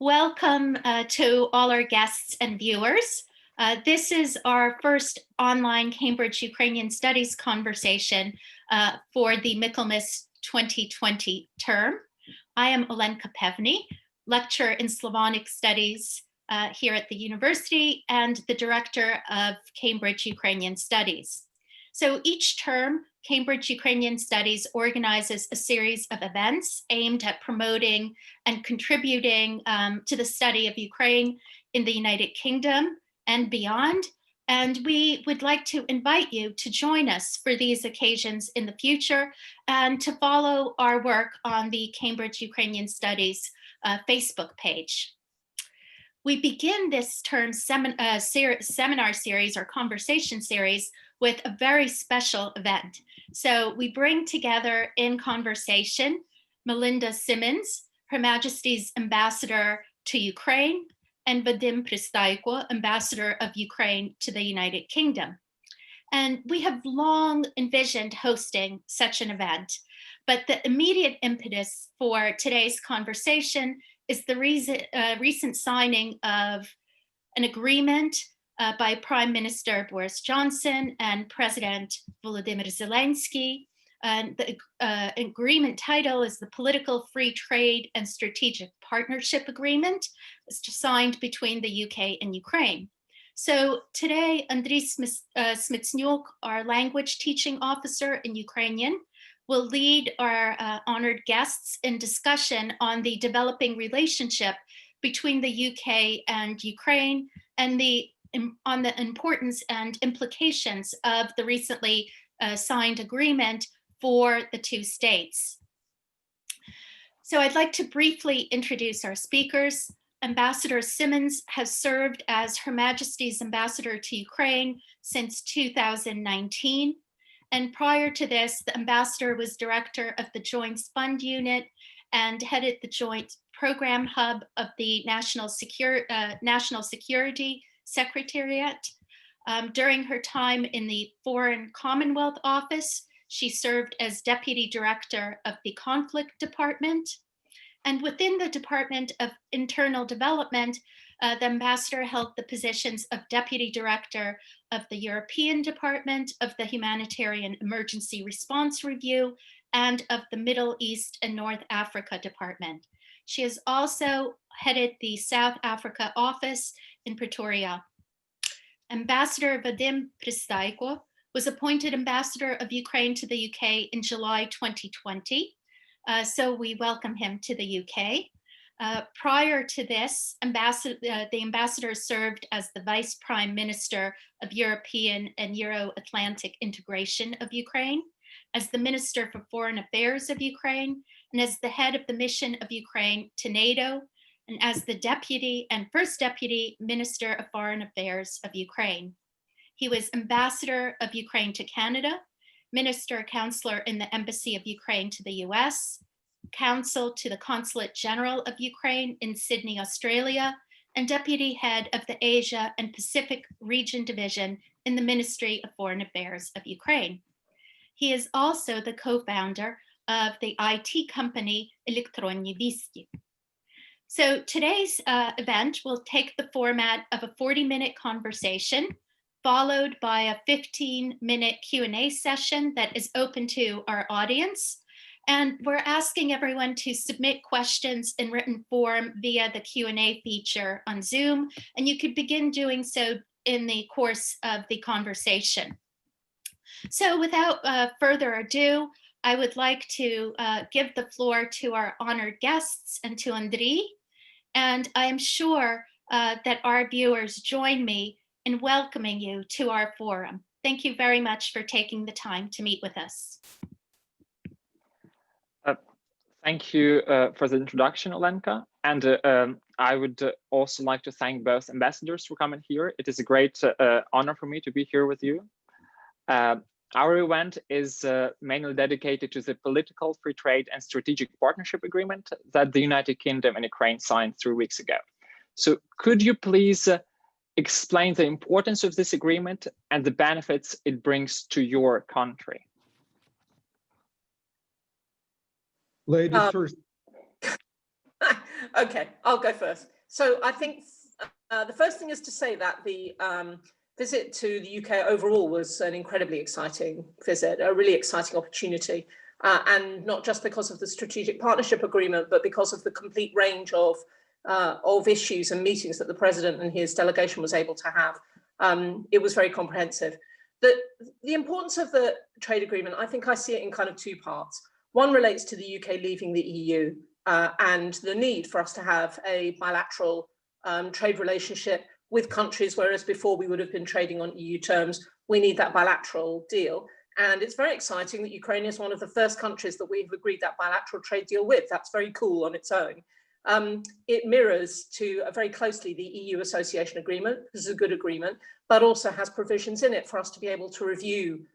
Welcome to all our guests and viewers. This is our first online Cambridge Ukrainian Studies conversation for the Michaelmas 2020 term. I am Olenka Pevny, lecturer in Slavonic Studies here at the university and the director of Cambridge Ukrainian Studies. So each term, Cambridge Ukrainian Studies organizes a series of events aimed at promoting and contributing to the study of Ukraine in the United Kingdom and beyond. And we would like to invite you to join us for these occasions in the future and to follow our work on the Cambridge Ukrainian Studies Facebook page. We begin this term's seminar series or conversation series with a very special event. So we bring together in conversation Melinda SIMMONS, Her Majesty's Ambassador to Ukraine, and Vadym PRYSTAIKO, Ambassador of Ukraine to the United Kingdom. And we have long envisioned hosting such an event, but the immediate impetus for today's conversation is the recent signing of an agreement by Prime Minister Boris Johnson and President Volodymyr Zelenskyi. And the agreement title is the Political Free Trade and Strategic Partnership Agreement. It's signed between the UK and Ukraine. So today, Andrii Smytsniuk, our language teaching officer in Ukrainian, will lead our honored guests in discussion on the developing relationship between the UK and Ukraine and on the importance and implications of the recently signed agreement for the two states. So I'd like to briefly introduce our speakers. Ambassador SIMMONS has served as Her Majesty's Ambassador to Ukraine since 2019. And prior to this, the ambassador was director of the Joint Fund Unit and headed the Joint Program Hub of the National Security Secretariat. During her time in the Foreign Commonwealth Office, she served as Deputy Director of the Conflict Department. And within the Department of Internal Development, the ambassador held the positions of Deputy Director of the European Department, of the Humanitarian Emergency Response Review, and of the Middle East and North Africa Department. She has also headed the South Africa office in Pretoria. Ambassador Vadym PRYSTAIKO was appointed Ambassador of Ukraine to the UK in July 2020. So we welcome him to the UK. Prior to this, the ambassador served as the Vice Prime Minister of European and Euro-Atlantic Integration of Ukraine, as the Minister for Foreign Affairs of Ukraine, and as the head of the mission of Ukraine to NATO, and as the Deputy and First Deputy Minister of Foreign Affairs of Ukraine. He was Ambassador of Ukraine to Canada, Minister Counselor in the Embassy of Ukraine to the US, Counsel to the Consulate General of Ukraine in Sydney, Australia, and Deputy Head of the Asia and Pacific Region Division in the Ministry of Foreign Affairs of Ukraine. He is also the co-founder of the IT company Elektronni Visti. So today's event will take the format of a 40-minute conversation, followed by a 15-minute Q&A session that is open to our audience. And we're asking everyone to submit questions in written form via the Q&A feature on Zoom, and you could begin doing so in the course of the conversation. So without further ado, I would like to give the floor to our honored guests and to Andrii, and I am sure that our viewers join me in welcoming you to our forum. Thank you very much for taking the time to meet with us. Thank you for the introduction, Olenka. And I would also like to thank both ambassadors for coming here. It is a great honor for me to be here with you. Our event is mainly dedicated to the Political Free Trade and Strategic Partnership Agreement that the United Kingdom and Ukraine signed 3 weeks ago. So could you please explain the importance of this agreement and the benefits it brings to your country? Ladies first. Okay, I'll go first. So I think the first thing is to say that the visit to the UK overall was an incredibly exciting visit, a really exciting opportunity. And not just because of the strategic partnership agreement, but because of the complete range of issues and meetings that the president and his delegation was able to have. It was very comprehensive. The importance of the trade agreement, I think I see it in kind of two parts. One relates to the UK leaving the EU and the need for us to have a bilateral trade relationship with countries, whereas before we would have been trading on EU terms. We need that bilateral deal. And it's very exciting that Ukraine is one of the first countries that we've agreed that bilateral trade deal with. That's very cool on its own. It mirrors very closely the EU Association Agreement. This is a good agreement, but also has provisions in it for us to be able to review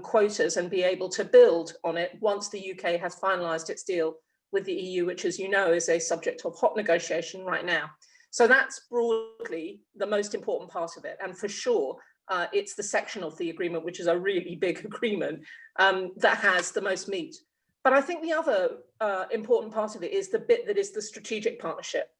quotas and be able to build on it once the UK has finalised its deal with the EU, which, as you know, is a subject of hot negotiation right now. So that's broadly the most important part of it. And for sure, it's the section of the agreement, which is a really big agreement, that has the most meat. But I think the other important part of it is the bit that is the strategic partnership.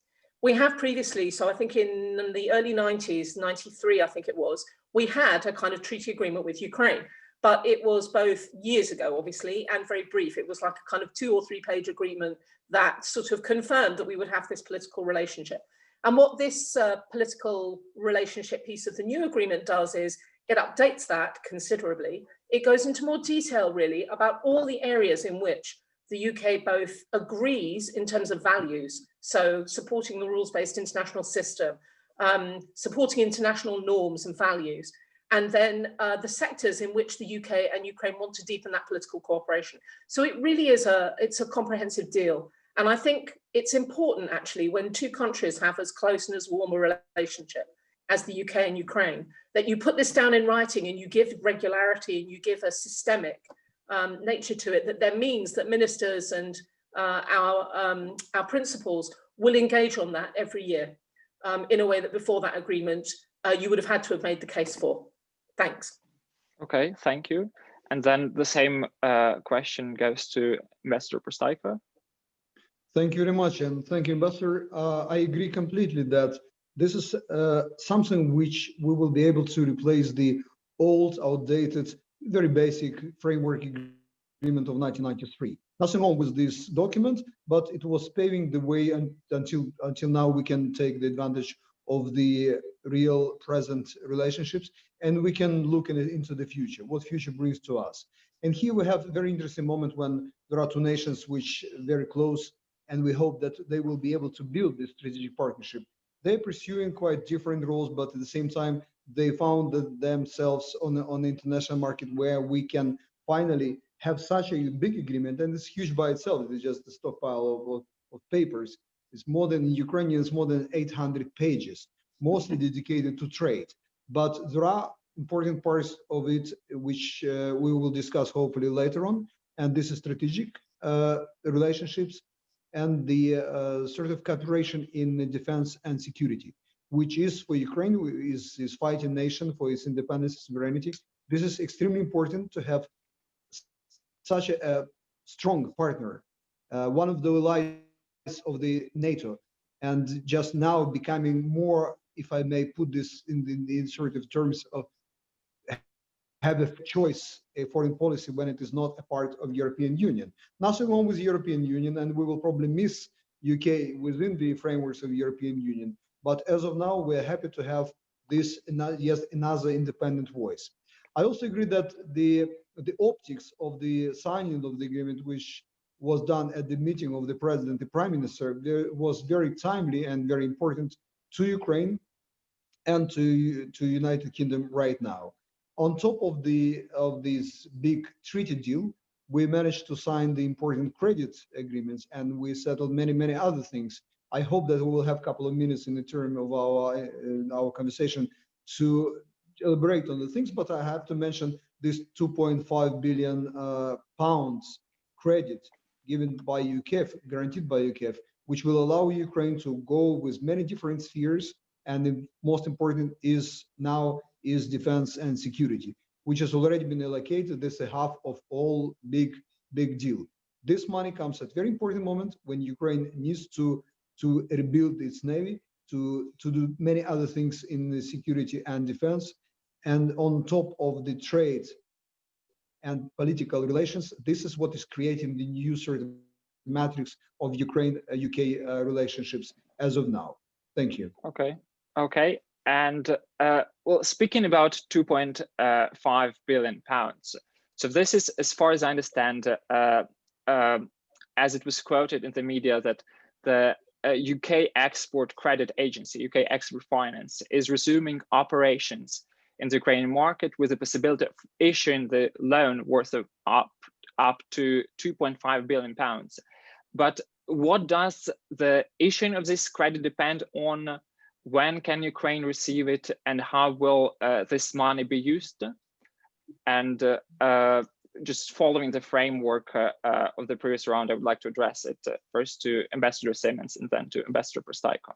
We have previously, so I think in the early 90s, 93, I think it was, we had a kind of treaty agreement with Ukraine, but it was both years ago, obviously, and very brief. It was like a kind of 2 or 3 page agreement that sort of confirmed that we would have this political relationship. And what this political relationship piece of the new agreement does is it updates that considerably. It goes into more detail, really, about all the areas in which the UK both agrees in terms of values, so supporting the rules-based international system, supporting international norms and values, and then the sectors in which the UK and Ukraine want to deepen that political cooperation. So it really is it's a comprehensive deal. And I think it's important, actually, when two countries have as close and as warm a relationship as the UK and Ukraine, that you put this down in writing and you give regularity and you give a systemic nature to it, that means that ministers and our principals will engage on that every year in a way that before that agreement, you would have had to have made the case for. Thanks. Okay, thank you. And then the same question goes to Ambassador PRYSTAIKO. Thank you very much, and thank you, Ambassador. I agree completely that this is something which we will be able to replace the old, outdated, very basic framework agreement of 1993. Nothing wrong with this document, but it was paving the way until now we can take the advantage of the real present relationships, and we can look into the future, what future brings to us. And here we have a very interesting moment when there are two nations which are very close, and we hope that they will be able to build this strategic partnership. They're pursuing quite different roles, but at the same time, they found themselves on the international market where we can finally have such a big agreement, and it's huge by itself. It's just a stockpile of papers. It's more than Ukrainian, it's more than 800 pages, mostly dedicated to trade. But there are important parts of it which we will discuss hopefully later on, and this is strategic relationships and the sort of cooperation in the defense and security, which is for Ukraine, is fighting nation for its independence and sovereignty. This is extremely important to have such a strong partner, one of the allies of the NATO, and just now becoming more, if I may put this in sort of terms of have a choice, a foreign policy when it is not a part of European Union. Nothing wrong with European Union, and we will probably miss UK within the frameworks of European Union. But as of now, we're happy to have this, yes, another independent voice. I also agree that the optics of the signing of the agreement, which was done at the meeting of the president, the prime minister, was very timely and very important to Ukraine and to United Kingdom right now. On top of this big treaty deal, we managed to sign the important credit agreements, and we settled many other things. I hope that we will have a couple of minutes in the term of our conversation to elaborate on the things, but I have to mention this 2.5 billion pounds credit given by UKF, guaranteed by UKF, which will allow Ukraine to go with many different spheres, and the most important is defense and security, which has already been allocated. This is half of all big deal. This money comes at a very important moment when Ukraine needs to to rebuild its navy, to do many other things in the security and defense. And on top of the trade and political relations, this is what is creating the new sort of matrix of Ukraine-UK relationships as of now. Thank you. Okay. And well, speaking about 2.5 billion pounds. So this is, as far as I understand, as it was quoted in the media, that the UK Export Credit Agency, UK Export Finance, is resuming operations in the Ukrainian market with the possibility of issuing the loan worth of up to 2.5 billion pounds. But what does the issuing of this credit depend on? When can Ukraine receive it, and how will this money be used? And just following the framework of the previous round, I would like to address it first to Ambassador Simmonds and then to Ambassador PRYSTAIKO.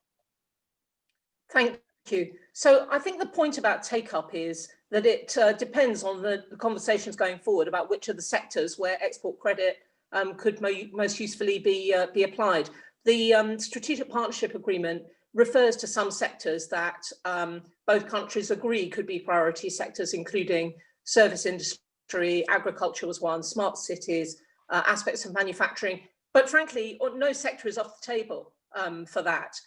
Thank you. So I think the point about take-up is that it depends on the conversations going forward about which of the sectors where export credit could most usefully be applied. The strategic partnership agreement refers to some sectors that both countries agree could be priority sectors, including service industry, agriculture was one, smart cities, aspects of manufacturing. But frankly, no sector is off the table for that.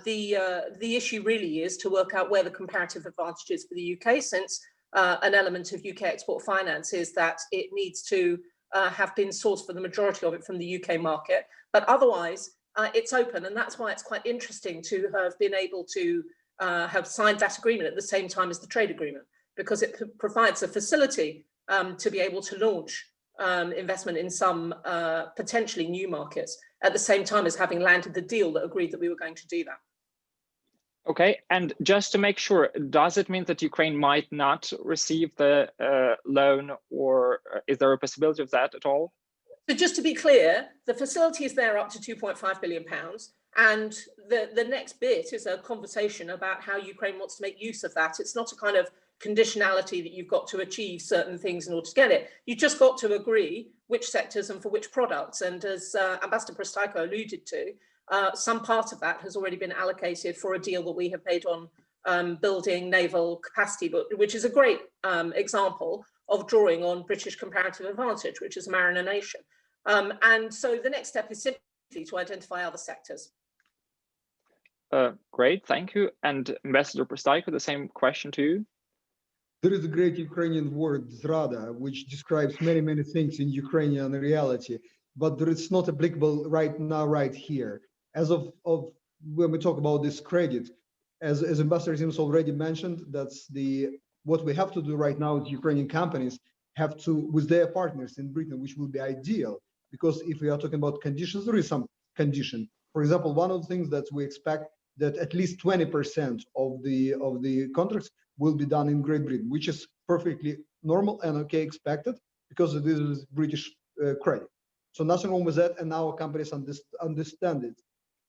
The issue really is to work out where the comparative advantage is for the UK, since an element of UK export finance is that it needs to have been sourced for the majority of it from the UK market. But otherwise, it's open, and that's why it's quite interesting to have been able to have signed that agreement at the same time as the trade agreement, because it provides a facility to be able to launch investment in some potentially new markets at the same time as having landed the deal that agreed that we were going to do that. Okay, and just to make sure, does it mean that Ukraine might not receive the loan, or is there a possibility of that at all? So just to be clear, the facility is there up to £2.5 billion. And the next bit is a conversation about how Ukraine wants to make use of that. It's not a kind of conditionality that you've got to achieve certain things in order to get it. You've just got to agree which sectors and for which products. And as Ambassador PRYSTAIKO alluded to, some part of that has already been allocated for a deal that we have made on building naval capacity, which is a great example of drawing on British comparative advantage, which is a mariner nation. And so the next step is simply to identify other sectors. Great, thank you. And Ambassador PRYSTAIKO, the same question to you. There is a great Ukrainian word, zrada, which describes many things in Ukrainian reality, but it's not applicable right now, right here. As of when we talk about this credit, as Ambassador Simmonds already mentioned, that's what we have to do right now is Ukrainian companies have to, with their partners in Britain, which will be ideal, because if we are talking about conditions, there is some condition. For example, one of the things that we expect that at least 20% of the contracts will be done in Great Britain, which is perfectly normal and okay, expected, because this is British credit. So nothing wrong with that, and our companies understand it.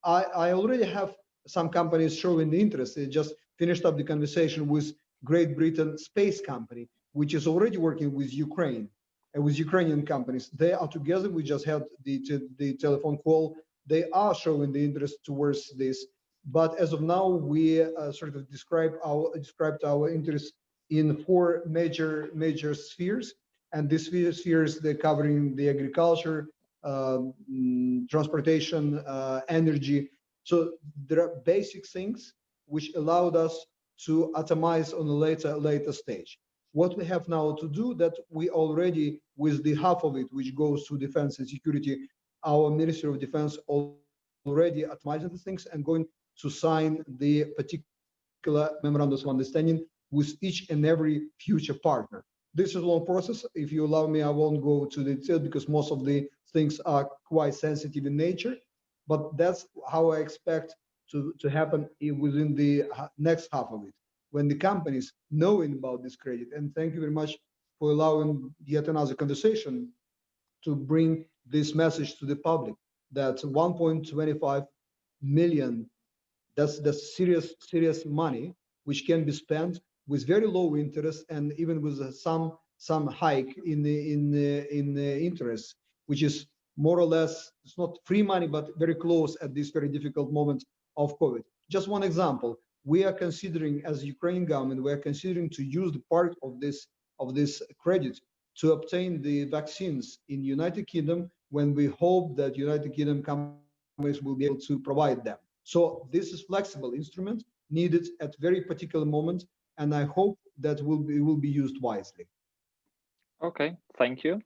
I already have some companies showing the interest. They just finished up the conversation with Great Britain Space Company, which is already working with Ukraine and with Ukrainian companies. They are together. We just had the telephone call. They are showing the interest towards this. But as of now, we sort of described our interest in four major spheres, and these spheres, they're covering the agriculture, transportation, energy. So there are basic things which allowed us to atomize on a later stage. What we have now to do, that we already, with the half of it which goes to defense and security, our Ministry of Defense already atomizing the things and going to sign the particular memorandums of understanding with each and every future partner. This is a long process. If you allow me, I won't go to the detail because most of the things are quite sensitive in nature, but that's how I expect to happen within the next half of it, when the companies knowing about this credit. And thank you very much for allowing yet another conversation to bring this message to the public, that 1.25 million, that's serious money, which can be spent with very low interest and even with some hike in the interest, which is more or less, it's not free money, but very close at this very difficult moment of COVID. Just one example, we are considering, as Ukrainian government, we are considering to use the part of this credit to obtain the vaccines in United Kingdom, when we hope that United Kingdom companies will be able to provide them. So this is flexible instrument needed at very particular moment, and I hope that will be used wisely. Okay, thank you.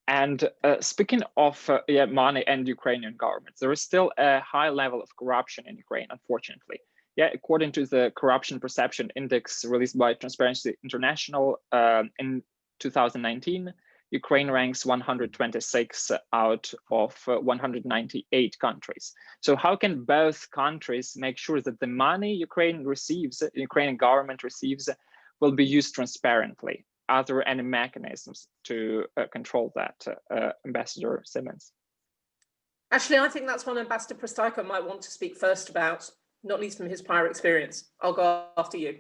And speaking of money and Ukrainian governments, there is still a high level of corruption in Ukraine, unfortunately. Yeah, according to the Corruption Perception Index released by Transparency International in 2019, Ukraine ranks 126 out of 198 countries. So how can both countries make sure that the money Ukraine receives, the Ukrainian government receives, will be used transparently? Are there any mechanisms to control that, Ambassador Simmonds? Actually, I think that's one Ambassador PRYSTAIKO might want to speak first about, not least from his prior experience. I'll go after you.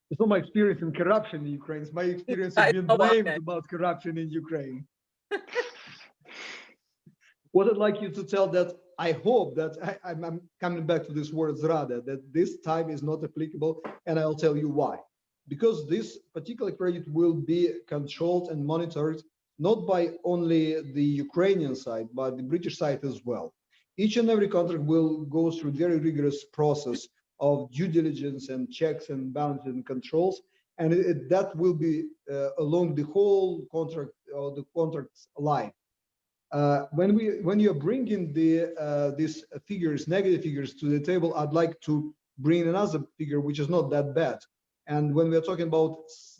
It's not my experience in corruption in Ukraine. It's my experience of being blamed about corruption in Ukraine. What I'd like you to tell that I hope that I'm coming back to this word zrada, that this time is not applicable, and I'll tell you why. Because this particular credit will be controlled and monitored not by only the Ukrainian side, but the British side as well. Each and every contract will go through very rigorous process of due diligence and checks and balances and controls, and that will be along the whole contract or the contract's life. When you're bringing these figures, negative figures to the table, I'd like to bring another figure which is not that bad. And when we're talking about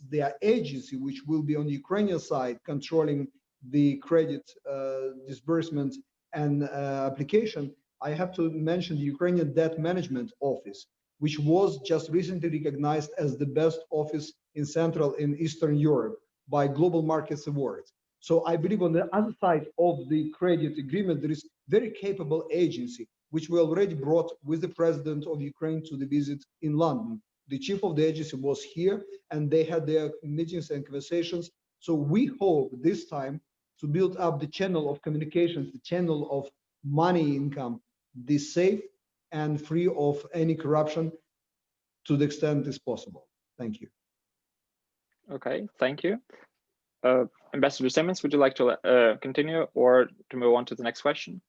the agency, which will be on the Ukrainian side controlling the credit disbursement and application, I have to mention the Ukrainian Debt Management Office, which was just recently recognized as the best office in Central and Eastern Europe by Global Markets Awards. So I believe on the other side of the credit agreement, there is very capable agency, which we already brought with the president of Ukraine to the visit in London. The chief of the agency was here, and they had their meetings and conversations. So we hope this time to build up the channel of communications, the channel of money income, the safe and free of any corruption to the extent is possible. Thank you. Okay, thank you. Ambassador Simmonds, would you like to continue or to move on to the next question?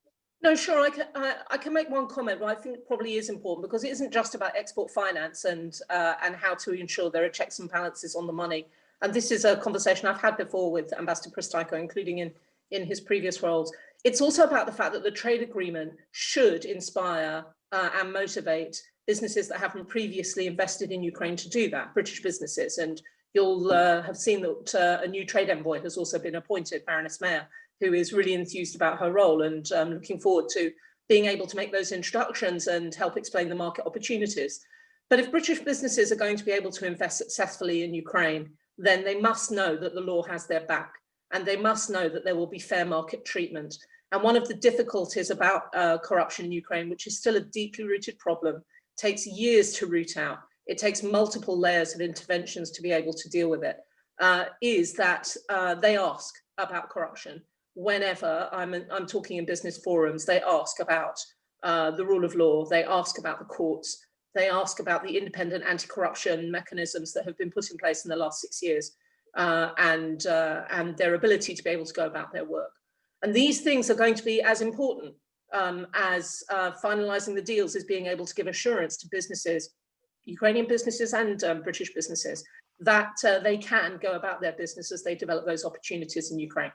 No, sure. I can make one comment, but I think it probably is important because it isn't just about export finance and how to ensure there are checks and balances on the money. And this is a conversation I've had before with Ambassador PRYSTAIKO, including in his previous roles. It's also about the fact that the trade agreement should inspire and motivate businesses that haven't previously invested in Ukraine to do that, British businesses. And you'll have seen that a new trade envoy has also been appointed, Baroness Mayer, who is really enthused about her role and looking forward to being able to make those introductions and help explain the market opportunities. But if British businesses are going to be able to invest successfully in Ukraine, then they must know that the law has their back, and they must know that there will be fair market treatment. And one of the difficulties about corruption in Ukraine, which is still a deeply rooted problem, takes years to root out. It takes multiple layers of interventions to be able to deal with it, is that they ask about corruption. Whenever I'm talking in business forums, they ask about the rule of law, they ask about the courts, they ask about the independent anti-corruption mechanisms that have been put in place in the last 6 years, and their ability to be able to go about their work. And these things are going to be as important as finalizing the deals, as being able to give assurance to businesses, Ukrainian businesses and British businesses, that they can go about their business as they develop those opportunities in Ukraine.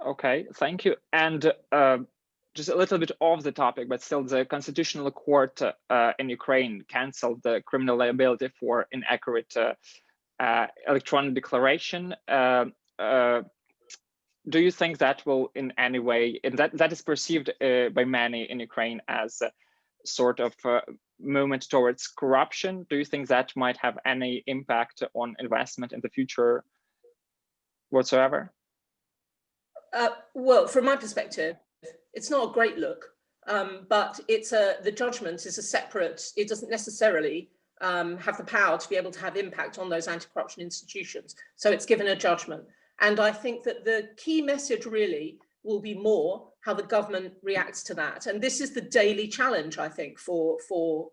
Okay, thank you. And just a little bit off the topic, but still, the Constitutional Court in Ukraine canceled the criminal liability for inaccurate electronic declaration. Do you think that will in any way, and that is perceived by many in Ukraine as a sort of movement towards corruption? Do you think that might have any impact on investment in the future whatsoever? Well, from my perspective, it's not a great look, but it's the judgment is a separate, it doesn't necessarily have the power to be able to have impact on those anti-corruption institutions. So it's given a judgment. And I think that the key message really will be more how the government reacts to that. And this is the daily challenge, I think, for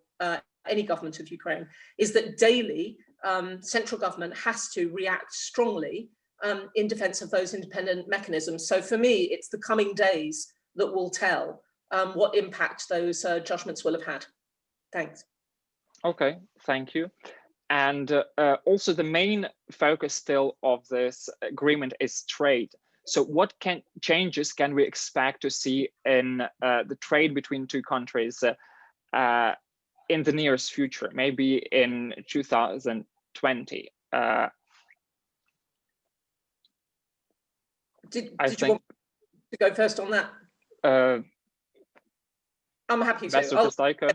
any government of Ukraine, is that daily central government has to react strongly in defense of those independent mechanisms. So for me, it's the coming days that will tell what impact those judgments will have had. Thanks. Okay, thank you. And also the main focus still of this agreement is trade. So what changes can we expect to see in the trade between two countries in the nearest future, maybe in 2020? Did you want to go first on that? I'm happy to. Ambassador PRYSTAIKO,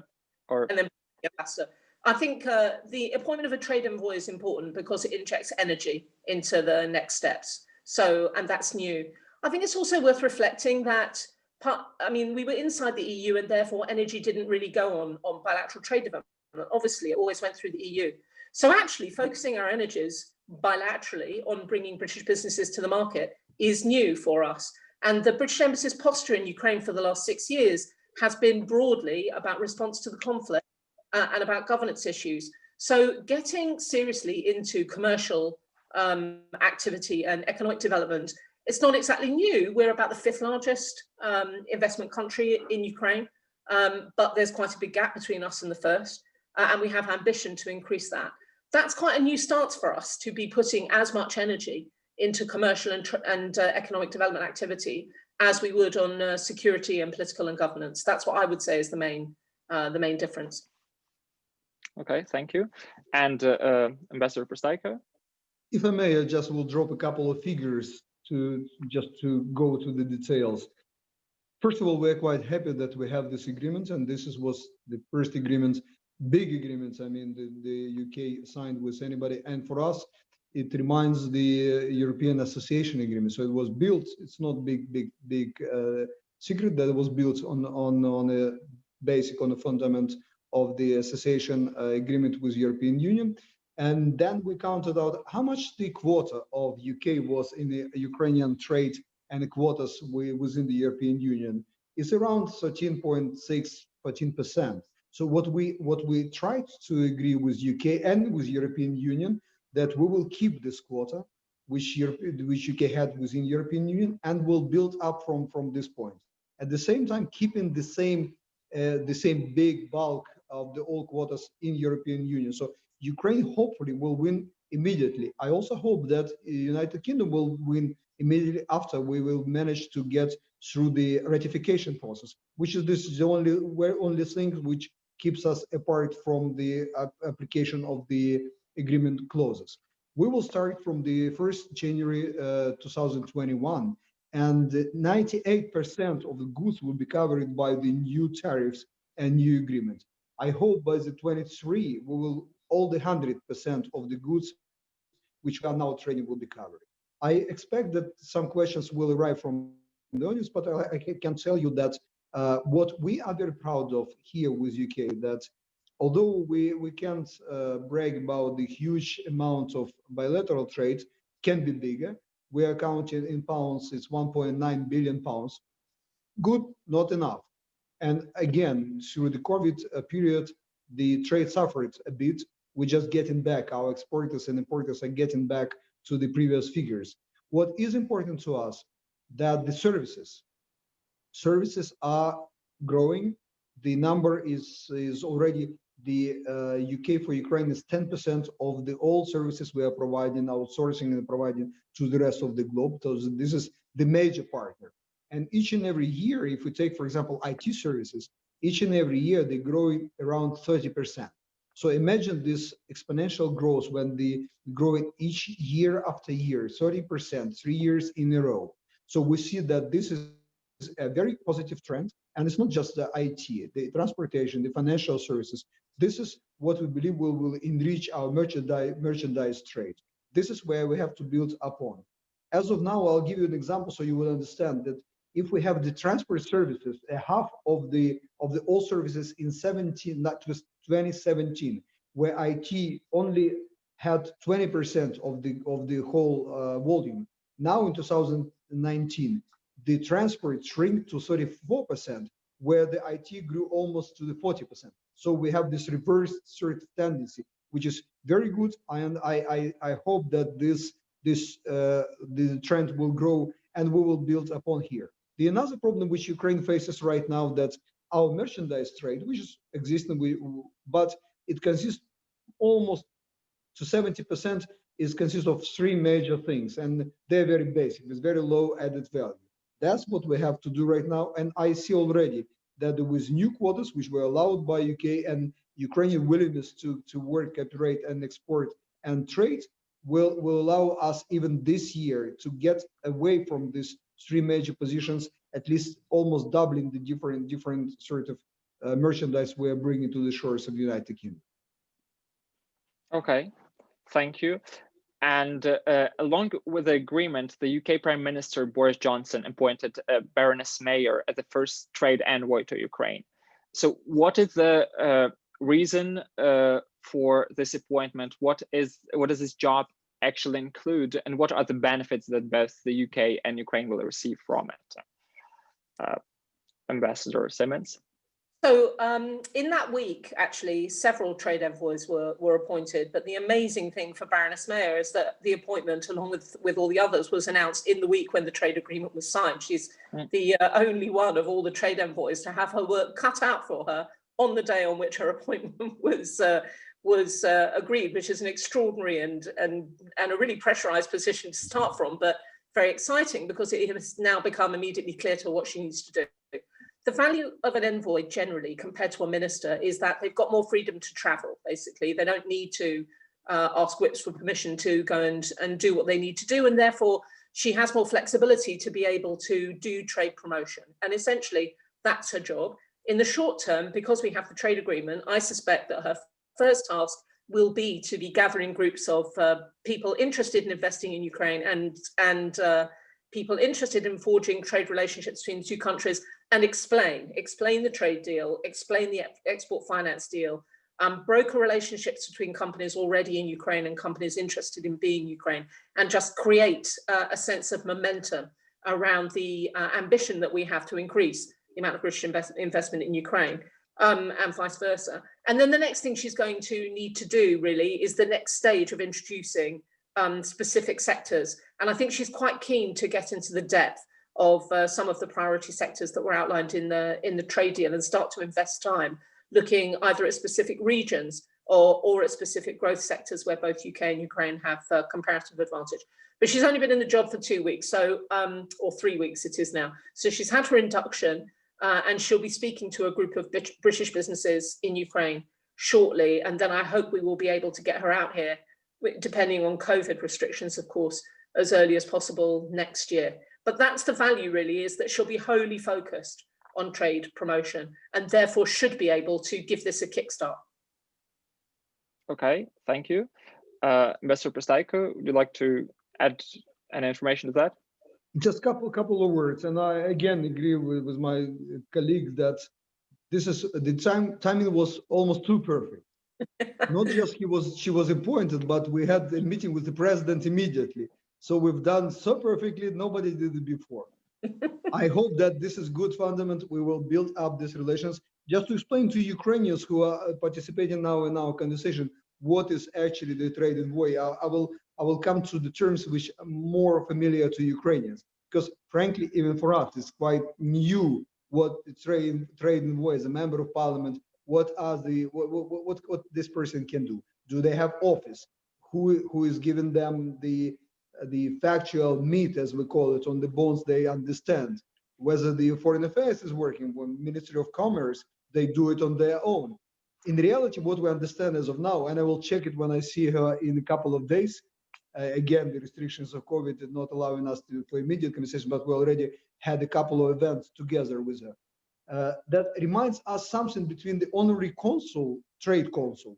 or and then Ambassador. I think the appointment of a trade envoy is important because it injects energy into the next steps. So, and that's new. I think it's also worth reflecting that, we were inside the EU and therefore energy didn't really go on bilateral trade development. Obviously, it always went through the EU. So actually focusing our energies bilaterally on bringing British businesses to the market is new for us. And the British Embassy's posture in Ukraine for the last 6 years has been broadly about response to the conflict and about governance issues. So getting seriously into commercial activity and economic development, it's not exactly new. We're about the 5th largest investment country in Ukraine, but there's quite a big gap between us and the 1st, and we have ambition to increase that. That's quite a new stance for us to be putting as much energy into commercial and economic development activity as we would on security and political and governance. That's what I would say is the main difference. Okay, thank you. And Ambassador PRYSTAIKO? If I may, I just will drop a couple of figures to go to the details. First of all, we're quite happy that we have this agreement, and this was the first agreement, big agreement, the UK signed with anybody. And for us, it reminds the European Association Agreement. So it was built, it's not big secret that it was built on a basic, on a fundament of the association agreement with European Union. And then we counted out how much the quota of UK was in the Ukrainian trade and the quotas within the European Union. It's around 13.6, 14%. So what we tried to agree with UK and with European Union, that we will keep this quota, which UK had within European Union, and will build up from this point. At the same time, keeping the same big bulk of the old quotas in European Union. So Ukraine hopefully will win immediately. I also hope that United Kingdom will win immediately after we will manage to get through the ratification process, which is the only thing which keeps us apart from the application of the agreement clauses. We will start from the 1st January 2021, and 98% of the goods will be covered by the new tariffs and new agreement. I hope by the 23, all the 100% of the goods which are now trading will be covered. I expect that some questions will arrive from the audience, but I can tell you that what we are very proud of here with UK, that although we can't brag about the huge amount of bilateral trade, can be bigger. We are counting in pounds, it's 1.9 billion pounds. Good, not enough. And again, through the COVID period, the trade suffered a bit. We're just getting back, our exporters and importers are getting back to the previous figures. What is important to us, that the services are growing. The number is already, the UK for Ukraine is 10% of the all services we are providing, outsourcing and providing to the rest of the globe. So this is the major partner. And each and every year, if we take, for example, IT services, each and every year they grow around 30%. So imagine this exponential growth when they growing each year after year, 30%, 3 years in a row. So we see that this is a very positive trend, and it's not just the IT, the transportation, the financial services. This is what we believe will enrich our merchandise trade. This is where we have to build upon. As of now, I'll give you an example so you will understand that if we have the transport services, half of the all services in 2017, where IT only had 20% of the whole volume, Now in 2019, the transport shrink to 34%, where the IT grew almost to the 40%. So we have this reverse sort of tendency, which is very good, and I hope that the trend will grow and we will build upon here. The another problem which Ukraine faces right now, that our merchandise trade, which is existing, but it consists almost to 70% consists of three major things, and they're very basic, with very low added value. That's what we have to do right now, and I see already that with new quotas, which were allowed by UK, and Ukrainian willingness to work, cooperate, and export and trade, will allow us even this year to get away from these three major positions, at least almost doubling the different sort of merchandise we're bringing to the shores of the United Kingdom. Okay, thank you. And along with the agreement, the UK Prime Minister Boris Johnson appointed Baroness Mayer as the first trade envoy to Ukraine. So what is the reason for this appointment? What does this job actually include, and what are the benefits that both the UK and Ukraine will receive from it? Ambassador Simmonds. So in that week, actually, several trade envoys were appointed. But the amazing thing for Baroness Mayer is that the appointment, along with all the others, was announced in the week when the trade agreement was signed. She's the only one of all the trade envoys to have her work cut out for her on the day on which her appointment was agreed, which is an extraordinary and a really pressurized position to start from, but very exciting because it has now become immediately clear to her what she needs to do. The value of an envoy generally compared to a minister is that they've got more freedom to travel, basically. They don't need to ask whips for permission to go and do what they need to do. And therefore, she has more flexibility to be able to do trade promotion. And essentially, that's her job. In the short term, because we have the trade agreement, I suspect that her first task will be to be gathering groups of people interested in investing in Ukraine and people interested in forging trade relationships between the two countries, and explain the trade deal, explain the export finance deal, broker relationships between companies already in Ukraine and companies interested in being Ukraine, and just create a sense of momentum around the ambition that we have to increase the amount of British investment in Ukraine, and vice versa. And then the next thing she's going to need to do really is the next stage of introducing specific sectors. And I think she's quite keen to get into the depth of some of the priority sectors that were outlined in the trade deal and start to invest time looking either at specific regions or at specific growth sectors where both UK and Ukraine have comparative advantage. But she's only been in the job for 2 weeks, so or 3 weeks it is now. So she's had her induction and she'll be speaking to a group of British businesses in Ukraine shortly. And then I hope we will be able to get her out here, depending on COVID restrictions, of course, as early as possible next year. But that's the value really, is that she'll be wholly focused on trade promotion and therefore should be able to give this a kickstart. Okay, thank you. Ambassador PRYSTAIKO, would you like to add any information to that? Just couple of words, and I again agree with my colleague that this is the timing was almost too perfect. Not just she was appointed, but we had a meeting with the president immediately. So we've done so perfectly, nobody did it before. I hope that this is good fundament. We will build up these relations. Just to explain to Ukrainians who are participating now in our conversation, what is actually the trade envoy. I will come to the terms which are more familiar to Ukrainians, because frankly, even for us, it's quite new what the trade envoy as a member of parliament, what this person can do. Do they have office? Who is giving them the factual meat, as we call it, on the bones they understand? Whether the foreign affairs is working, when Ministry of Commerce, they do it on their own. In reality, what we understand as of now, and I will check it when I see her in a couple of days, again, the restrictions of COVID are not allowing us for immediate conversation, but we already had a couple of events together with her. That reminds us something between the honorary consul, trade consul,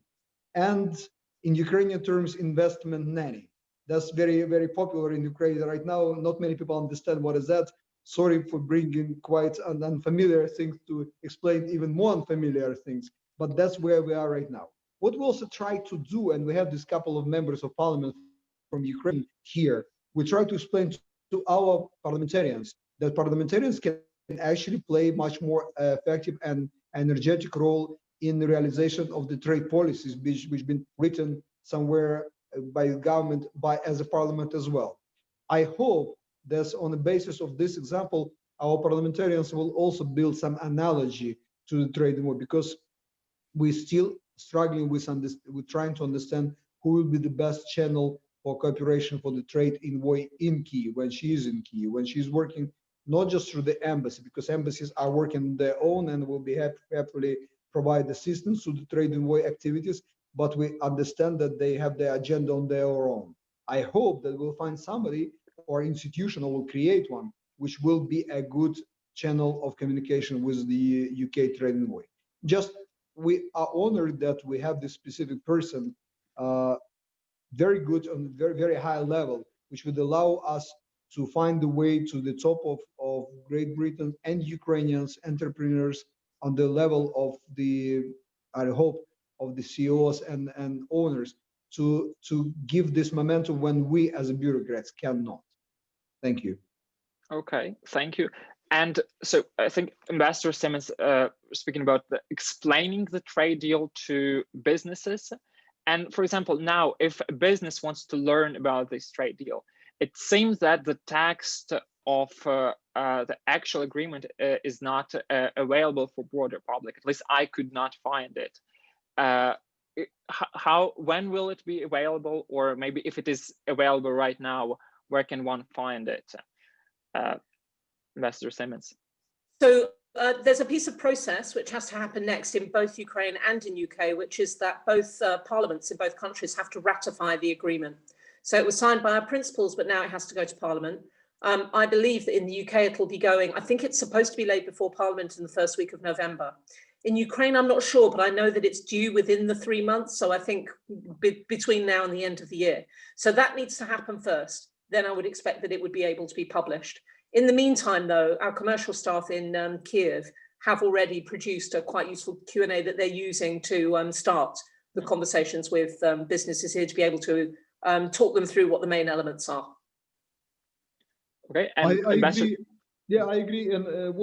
and in Ukrainian terms, investment nanny. That's very, very popular in Ukraine right now. Not many people understand what is that. Sorry for bringing quite an unfamiliar things to explain even more unfamiliar things, but that's where we are right now. What we also try to do, and we have this couple of members of parliament from Ukraine here, we try to explain to our parliamentarians, that parliamentarians can actually play much more effective and energetic role in the realization of the trade policies which been written somewhere by the government, as a parliament as well. I hope that on the basis of this example, our parliamentarians will also build some analogy to the trade war, because we're still struggling with trying to understand who will be the best channel for cooperation for the trade envoy in Kyiv, when she is in Kyiv, when she's working not just through the embassy, because embassies are working on their own and will be happily provide assistance to the trade envoy activities, but we understand that they have their agenda on their own. I hope that we'll find somebody or institution, or will create one, which will be a good channel of communication with the UK trade envoy. Just, we are honored that we have this specific person, very good on very, very high level, which would allow us to find the way to the top of Great Britain and Ukrainians entrepreneurs on the level of the, I hope, of the CEOs and owners to give this momentum when we as bureaucrats cannot. Thank you. Okay, thank you. And so I think Ambassador Simmonds speaking about explaining the trade deal to businesses. And for example, now if a business wants to learn about this trade deal, it seems that the text of the actual agreement is not available for broader public. At least I could not find it. When will it be available? Or maybe if it is available right now, where can one find it? Ambassador Simmonds. So there's a piece of process which has to happen next in both Ukraine and in UK, which is that both parliaments in both countries have to ratify the agreement. So it was signed by our principals, but now it has to go to Parliament. I believe that in the UK it'll be going, I think it's supposed to be laid before Parliament in the first week of November. In Ukraine, I'm not sure, but I know that it's due within the 3 months. So I think between now and the end of the year. So that needs to happen first. Then I would expect that it would be able to be published. In the meantime, though, our commercial staff in Kyiv have already produced a quite useful Q&A that they're using to start the conversations with businesses here to be able to talk them through what the main elements are. Okay, and I agree. Yeah, I agree. And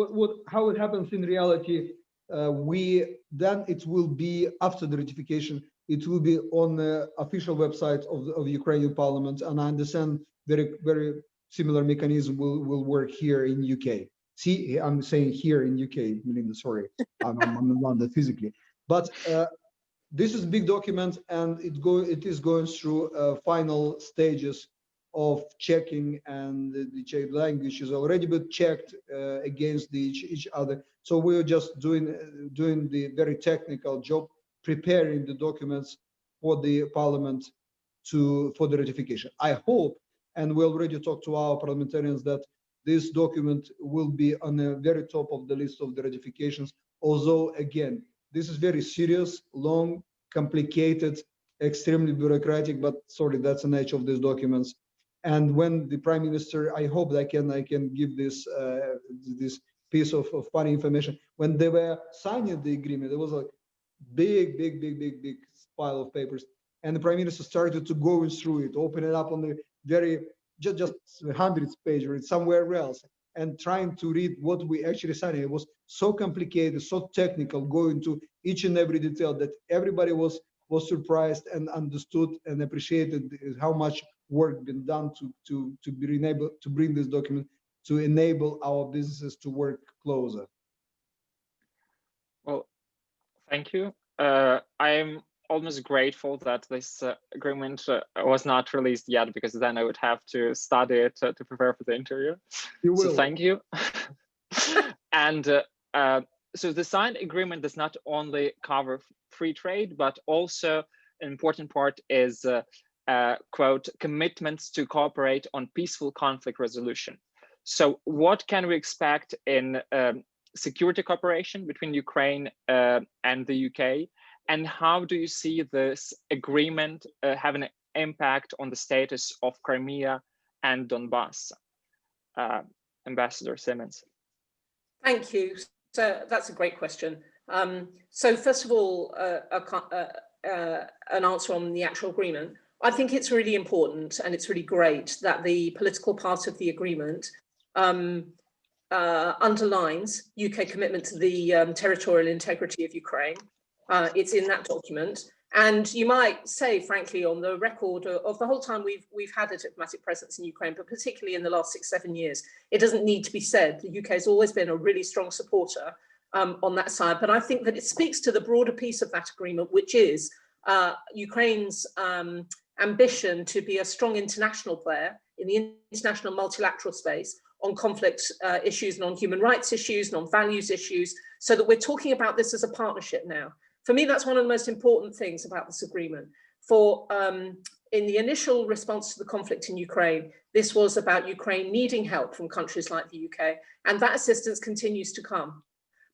how it happens in reality, then it will be after the ratification. It will be on the official website of the Ukrainian Parliament, and I understand very similar mechanism will work here in UK. See, I'm saying here in UK, Melinda, sorry, I'm in London physically. But this is a big document, and it is going through final stages of checking, and the check language is already been checked against each other. So we're just doing the very technical job, preparing the documents for the Parliament for the ratification. I hope, and we already talked to our parliamentarians, that this document will be on the very top of the list of the ratifications. Although, again, this is very serious, long, complicated, extremely bureaucratic, but sorry, that's the nature of these documents. And when the Prime Minister, I hope that I can give this piece of funny information. When they were signing the agreement, there was a big pile of papers, and the Prime Minister started to go through it, open it up on the very just hundreds page or somewhere else, and trying to read what we actually signed. It was so complicated, so technical, going to each and every detail, that everybody was surprised and understood and appreciated how much work been done to be able to bring this document to enable our businesses to work closer. Well, thank you. I'm almost grateful that this agreement was not released yet, because then I would have to study it to prepare for the interview. You will. So thank you. And so the signed agreement does not only cover free trade, but also an important part is quote, commitments to cooperate on peaceful conflict resolution. So what can we expect in security cooperation between Ukraine and the UK? And how do you see this agreement having an impact on the status of Crimea and Donbass? Ambassador Simmonds. Thank you. So that's a great question. So first of all, an answer on the actual agreement. I think it's really important and it's really great that the political part of the agreement underlines UK commitment to the territorial integrity of Ukraine. It's in that document. And you might say, frankly, on the record of the whole time we've had a diplomatic presence in Ukraine, but particularly in the last 6-7 years, it doesn't need to be said. The UK has always been a really strong supporter on that side. But I think that it speaks to the broader piece of that agreement, which is Ukraine's ambition to be a strong international player in the international multilateral space on conflict issues and on human rights issues and on values issues, so that we're talking about this as a partnership now. For me, that's one of the most important things about this agreement. For in the initial response to the conflict in Ukraine, this was about Ukraine needing help from countries like the UK, and that assistance continues to come.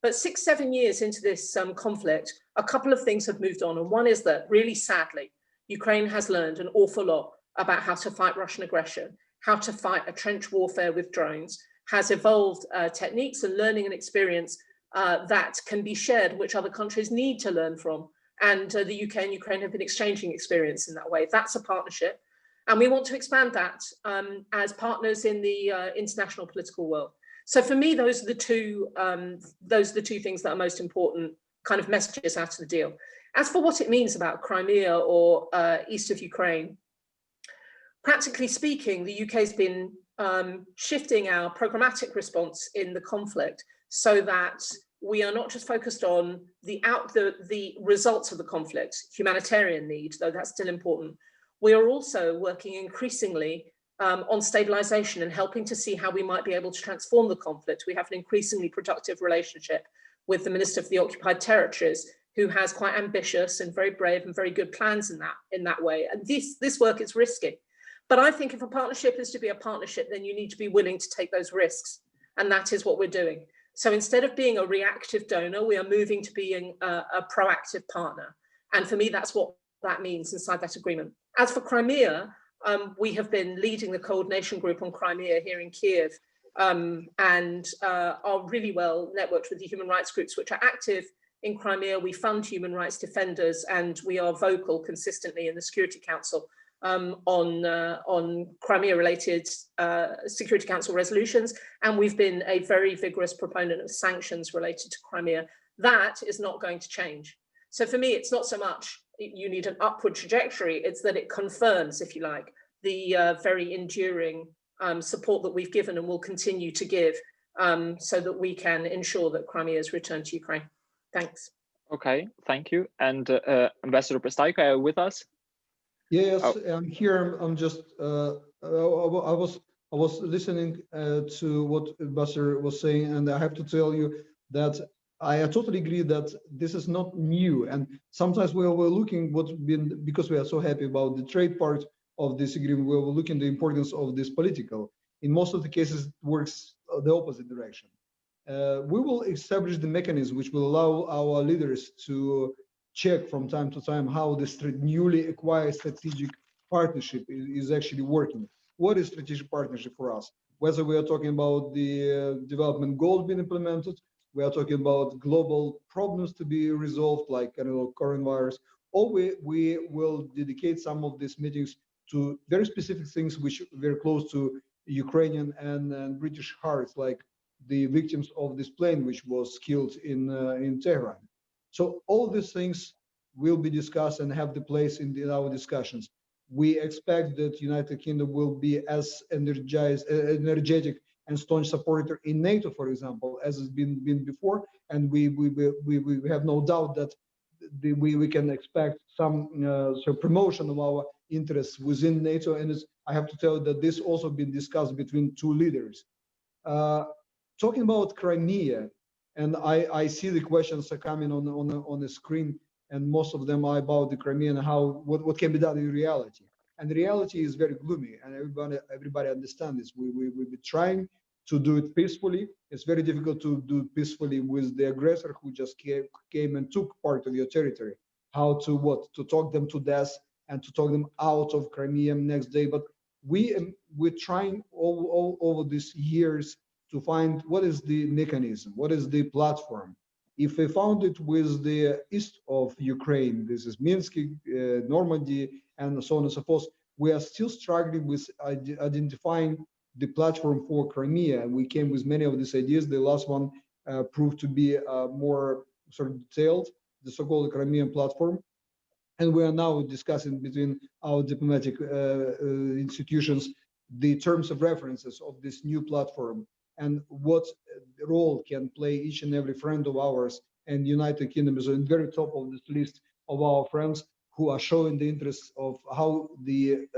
But 6-7 years into this conflict, a couple of things have moved on. And one is that, really sadly, Ukraine has learned an awful lot about how to fight Russian aggression, how to fight a trench warfare with drones, has evolved techniques and learning and experience that can be shared, which other countries need to learn from. And the UK and Ukraine have been exchanging experience in that way. That's a partnership. And we want to expand that as partners in the international political world. So for me, those are the two things that are most important kind of messages out of the deal. As for what it means about Crimea or east of Ukraine, practically speaking, the UK has been shifting our programmatic response in the conflict so that we are not just focused on the results of the conflict, humanitarian need, though that's still important. We are also working increasingly on stabilization and helping to see how we might be able to transform the conflict. We have an increasingly productive relationship with the Minister for the Occupied Territories, who has quite ambitious and very brave and very good plans in that way. And this work is risky. But I think if a partnership is to be a partnership, then you need to be willing to take those risks. And that is what we're doing. So instead of being a reactive donor, we are moving to being a proactive partner. And for me, that's what that means inside that agreement. As for Crimea, we have been leading the coordination group on Crimea here in Kiev and are really well networked with the human rights groups which are active in Crimea. We fund human rights defenders and we are vocal consistently in the Security Council on Crimea-related Security Council resolutions, and we've been a very vigorous proponent of sanctions related to Crimea. That is not going to change. So for me, it's not so much you need an upward trajectory, it's that it confirms, if you like, the very enduring support that we've given and will continue to give so that we can ensure that Crimea is returned to Ukraine. Thanks. Okay, thank you. And Ambassador PRYSTAIKO, are you with us? Yes, I'm here. I'm just, I was listening to what Ambassador was saying, and I have to tell you that I totally agree that this is not new. And sometimes we are overlooking what's been, because we are so happy about the trade part of this agreement, we're overlooking the importance of this political. In most of the cases, it works the opposite direction. We will establish the mechanism which will allow our leaders to check from time to time how this newly acquired strategic partnership is actually working. What is strategic partnership for us? Whether we are talking about the development goals being implemented, we are talking about global problems to be resolved, like coronavirus, or we will dedicate some of these meetings to very specific things which are very close to Ukrainian and British hearts, like the victims of this plane which was killed in Tehran. So all these things will be discussed and have the place in our discussions. We expect that United Kingdom will be as energetic and staunch supporter in NATO, for example, as it's been before, and we have no doubt that we can expect some promotion of our interests within NATO. And I have to tell you that this also been discussed between two leaders. Talking about Crimea, and I see the questions are coming on the screen, and most of them are about the Crimea and what can be done in reality. And the reality is very gloomy, and everybody understands this. We've been trying to do it peacefully. It's very difficult to do it peacefully with the aggressor who just came and took part of your territory. How to talk them to death and to talk them out of Crimea next day. But we're trying all over these years to find what is the mechanism, what is the platform. If we found it with the east of Ukraine, this is Minsk, Normandy, and so on and so forth. We are still struggling with identifying the platform for Crimea. We came with many of these ideas. The last one proved to be more sort of detailed, the so-called Crimean platform. And we are now discussing between our diplomatic institutions the terms of references of this new platform and what role can play each and every friend of ours. And United Kingdom is on the very top of this list of our friends who are showing the interest of how the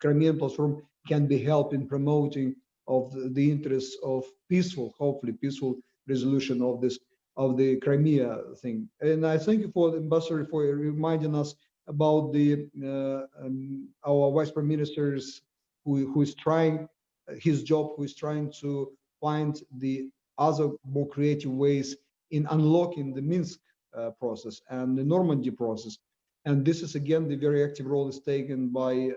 Crimean platform can be helped in promoting of the interests of peaceful, hopefully peaceful resolution of this, of the Crimea thing. And I thank you for the ambassador for reminding us about the our vice prime minister's who is trying his job, who is trying to find the other more creative ways in unlocking the Minsk process and the Normandy process. And this is again the very active role is taken by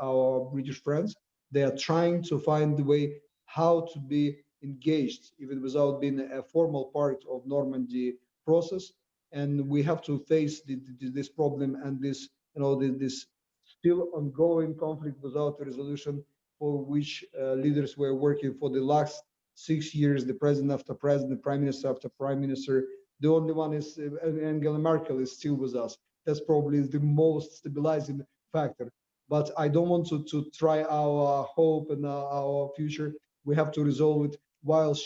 our British friends. They are trying to find the way how to be engaged, even without being a formal part of Normandy process. And we have to face this problem and this, this still ongoing conflict without a resolution, for which leaders were working for the last 6 years, the president after president, prime minister after prime minister. The only one is Angela Merkel is still with us. That's probably the most stabilizing factor. But I don't want to try our hope and our future. We have to resolve it while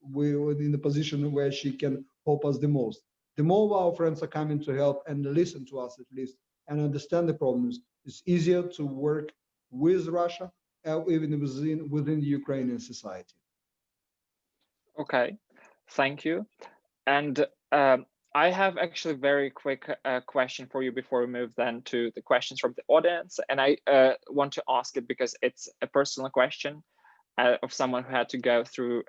we're in the position where she can help us the most. The more our friends are coming to help and listen to us at least and understand the problems, it's easier to work with Russia, even within the Ukrainian society. Okay, thank you. And I have actually a very quick question for you before we move then to the questions from the audience. And I want to ask it because it's a personal question of someone who had to go through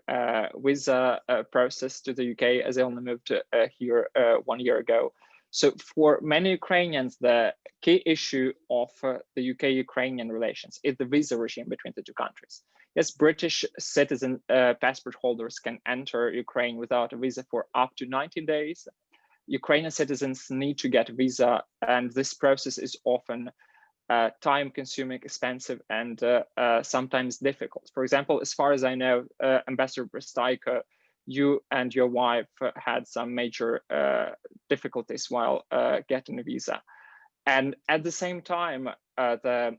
visa process to the UK, as they only moved here 1 year ago. So for many Ukrainians, the key issue of the UK-Ukrainian relations is the visa regime between the two countries. Yes, British citizen passport holders can enter Ukraine without a visa for up to 19 days. Ukrainian citizens need to get a visa, and this process is often time-consuming, expensive, and sometimes difficult. For example, as far as I know, Ambassador PRYSTAIKO, you and your wife had some major difficulties while getting a visa. And at the same time, the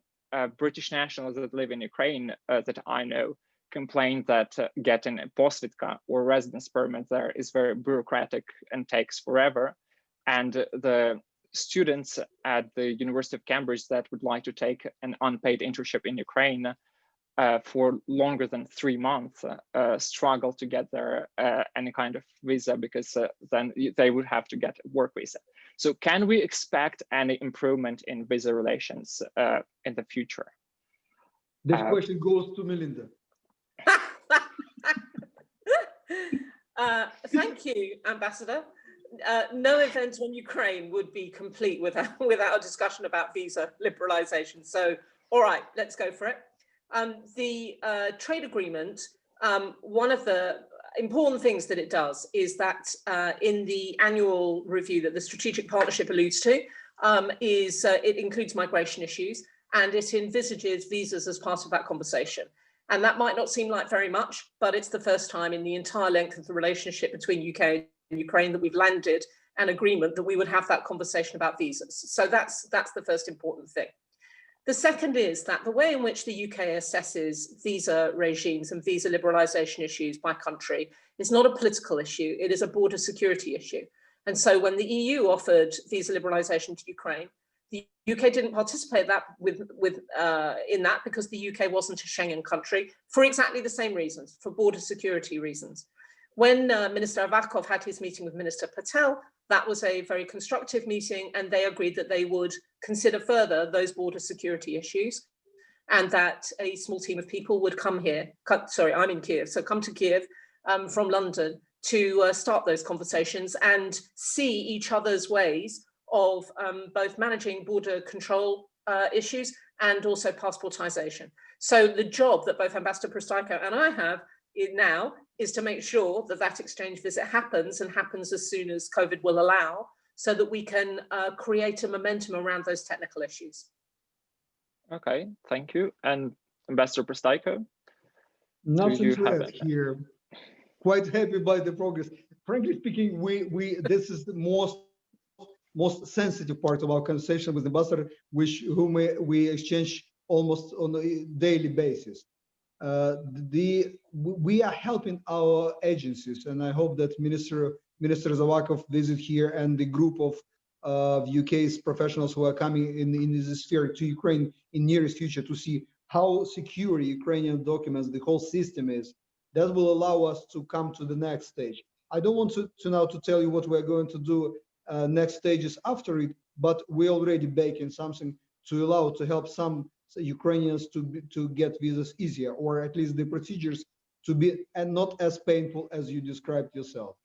British nationals that live in Ukraine that I know complain that getting a posvitka or residence permit there is very bureaucratic and takes forever. And the students at the University of Cambridge that would like to take an unpaid internship in Ukraine for longer than 3 months struggle to get there any kind of visa, because then they would have to get a work visa. So can we expect any improvement in visa relations in the future? This question goes to Melinda. Thank you, Ambassador. No event on Ukraine would be complete without a discussion about visa liberalization. So, all right, let's go for it. The trade agreement, one of the important things that it does is that in the annual review that the strategic partnership alludes to, it includes migration issues, and it envisages visas as part of that conversation. And that might not seem like very much, but it's the first time in the entire length of the relationship between UK and Ukraine that we've landed an agreement that we would have that conversation about visas. So that's the first important thing. The second is that the way in which the UK assesses visa regimes and visa liberalization issues by country is not a political issue, it is a border security issue. And so when the EU offered visa liberalization to Ukraine, the UK didn't participate in that because the UK wasn't a Schengen country for exactly the same reasons, for border security reasons. When Minister Avakov had his meeting with Minister Patel, that was a very constructive meeting, and they agreed that they would consider further those border security issues, and that a small team of people would come here. Sorry, I'm in Kiev, so come to Kiev from London to start those conversations and see each other's ways of both managing border control issues and also passportization. So the job that both Ambassador PRYSTAIKO and I have now is to make sure that that exchange visit happens, and happens as soon as COVID will allow, so that we can create a momentum around those technical issues. Okay, thank you. And Ambassador PRYSTAIKO? Nothing you to have add it? here. Quite happy by the progress. Frankly speaking, this is the most sensitive part of our conversation with the ambassador, whom we exchange almost on a daily basis. We are helping our agencies, and I hope that Minister Zavakov visit here and the group of UK's professionals who are coming in this sphere to Ukraine in nearest future to see how secure Ukrainian documents, the whole system is. That will allow us to come to the next stage. I don't want to now to tell you what we're going to do next stages after it, but we're already baking something to help some Ukrainians to get visas easier, or at least the procedures to be and not as painful as you described yourself.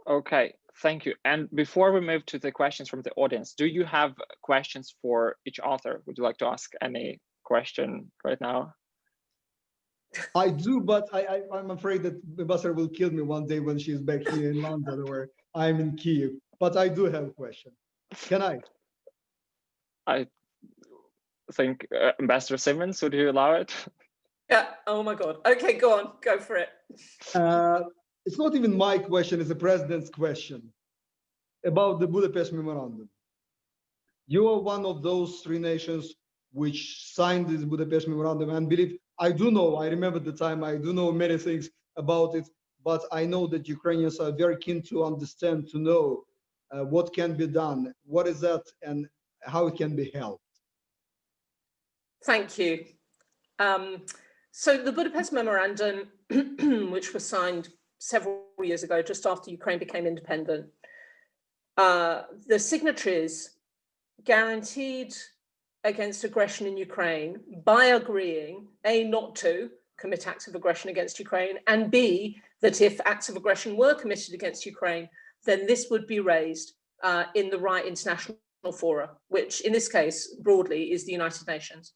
Okay, thank you. And before we move to the questions from the audience, do you have questions for each author? Would you like to ask any question right now? I do, but I'm afraid that the ambassador will kill me one day when she's back here in London or I'm in Kiev. But I do have a question. Can I? I think Ambassador Simmons, would you allow it? Yeah. Oh my God. Okay, go on. Go for it. It's not even my question, it's the president's question about the Budapest Memorandum. You are one of those three nations which signed this Budapest Memorandum, and I remember the time, I do know many things about it, but I know that Ukrainians are very keen to understand, to know what can be done, what is that, and how it can be helped. Thank you. So the Budapest Memorandum, which was signed several years ago, just after Ukraine became independent, the signatories guaranteed against aggression in Ukraine by agreeing, A, not to commit acts of aggression against Ukraine, and B, that if acts of aggression were committed against Ukraine, then this would be raised in the right international fora, which in this case, broadly, is the United Nations.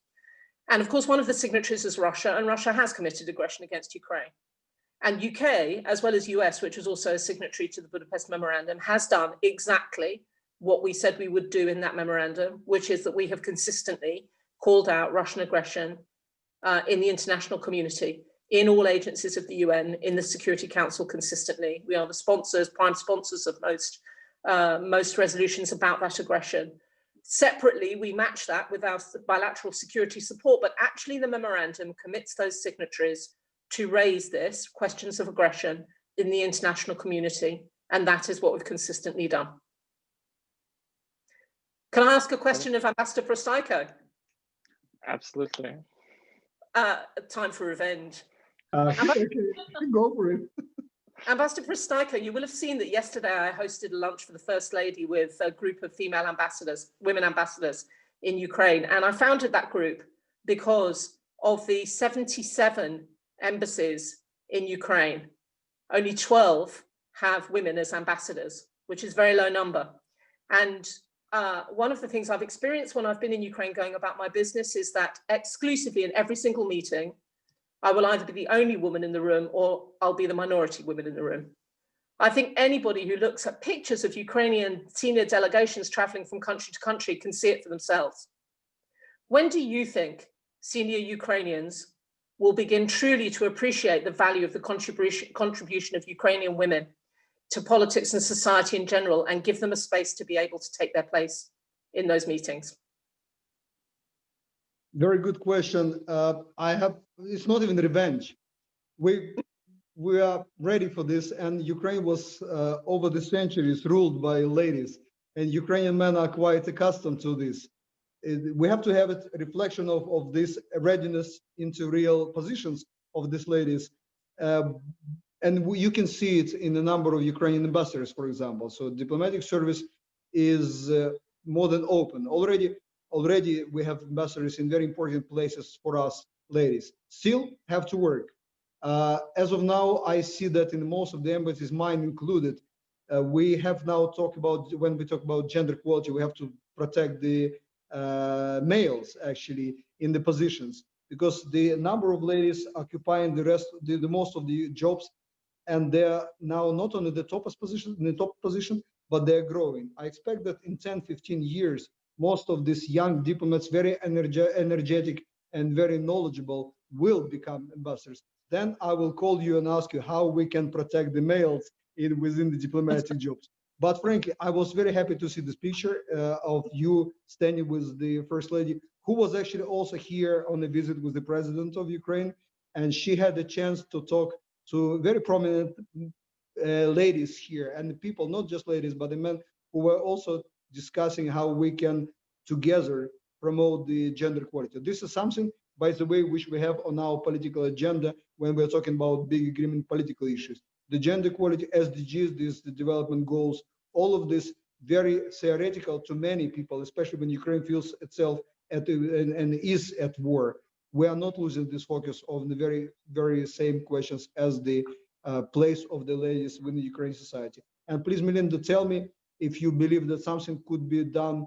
And of course, one of the signatories is Russia, and Russia has committed aggression against Ukraine. And UK, as well as US, which was also a signatory to the Budapest Memorandum, has done exactly what we said we would do in that memorandum, which is that we have consistently called out Russian aggression in the international community, in all agencies of the UN, in the Security Council consistently. We are the sponsors, prime sponsors of most resolutions about that aggression. Separately, we match that with our bilateral security support, but actually the memorandum commits those signatories to raise this, questions of aggression, in the international community, and that is what we've consistently done. Can I ask a question of Ambassador PRYSTAIKO? Absolutely. Time for revenge. Okay, go for it. Ambassador PRYSTAIKO, you will have seen that yesterday I hosted a lunch for the First Lady with a group of female ambassadors, women ambassadors in Ukraine. And I founded that group because of the 77 embassies in Ukraine, only 12 have women as ambassadors, which is a very low number. And one of the things I've experienced when I've been in Ukraine going about my business is that exclusively in every single meeting, I will either be the only woman in the room or I'll be the minority woman in the room. I think anybody who looks at pictures of Ukrainian senior delegations traveling from country to country can see it for themselves. When do you think senior Ukrainians will begin truly to appreciate the value of the contribution of Ukrainian women to politics and society in general, and give them a space to be able to take their place in those meetings? Very good question. It's not even revenge. We are ready for this, and Ukraine was over the centuries ruled by ladies, and Ukrainian men are quite accustomed to this. We have to have a reflection of this readiness into real positions of these ladies. And you can see it in the number of Ukrainian ambassadors, for example. So diplomatic service is more than open. Already we have ambassadors in very important places for us ladies. Still have to work. As of now, I see that in most of the embassies, mine included, we have now talked about, when we talk about gender equality, we have to protect the males actually in the positions, because the number of ladies occupying the most of the jobs, and they're now not only the top position, but they're growing. I expect that in 10, 15 years, most of these young diplomats, very energetic and very knowledgeable, will become ambassadors. Then I will call you and ask you how we can protect the males within the diplomatic jobs. But frankly, I was very happy to see this picture of you standing with the First Lady, who was actually also here on a visit with the President of Ukraine. And she had the chance to talk to very prominent ladies here, and the people, not just ladies, but the men, who were also discussing how we can together promote the gender equality. This is something, by the way, which we have on our political agenda when we're talking about big agreement political issues. The gender equality, SDGs, the development goals, all of this very theoretical to many people, especially when Ukraine feels itself and is at war. We are not losing this focus on the very, very same questions as the place of the ladies within Ukrainian society. And please, Melinda, tell me if you believe that something could be done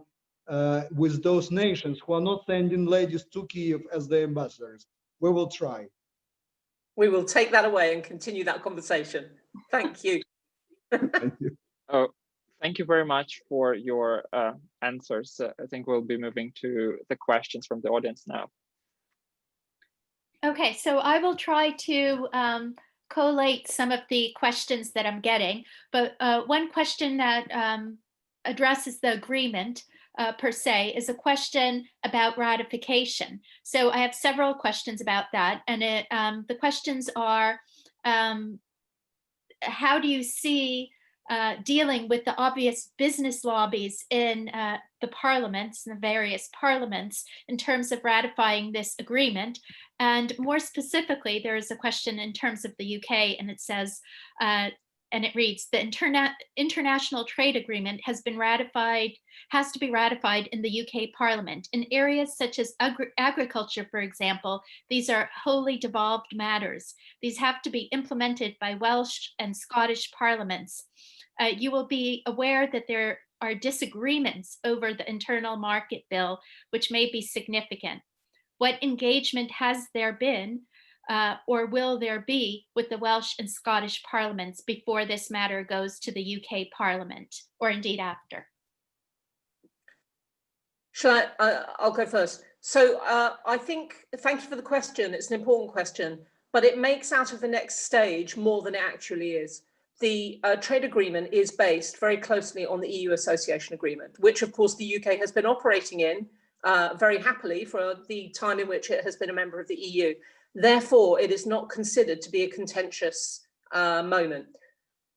with those nations who are not sending ladies to Kyiv as their ambassadors. We will try. We will take that away and continue that conversation. Thank you. Thank you. Oh, thank you very much for your answers. I think we'll be moving to the questions from the audience now. Okay, so I will try to collate some of the questions that I'm getting, but one question that addresses the agreement per se is a question about ratification. So I have several questions about that, and the questions are, how do you see dealing with the obvious business lobbies in the parliaments, in the various parliaments, in terms of ratifying this agreement? And more specifically, there is a question in terms of the UK, and it says, and it reads, the international trade agreement has to be ratified in the UK Parliament. In areas such as agriculture, for example, these are wholly devolved matters. These have to be implemented by Welsh and Scottish parliaments. You will be aware that there are disagreements over the internal market bill, which may be significant. What engagement has there been or will there be with the Welsh and Scottish parliaments before this matter goes to the UK Parliament, or indeed after? Shall I'll go first. So I think, thank you for the question. It's an important question, but it makes out of the next stage more than it actually is. The trade agreement is based very closely on the EU Association Agreement, which of course the UK has been operating in very happily for the time in which it has been a member of the EU. Therefore, it is not considered to be a contentious moment.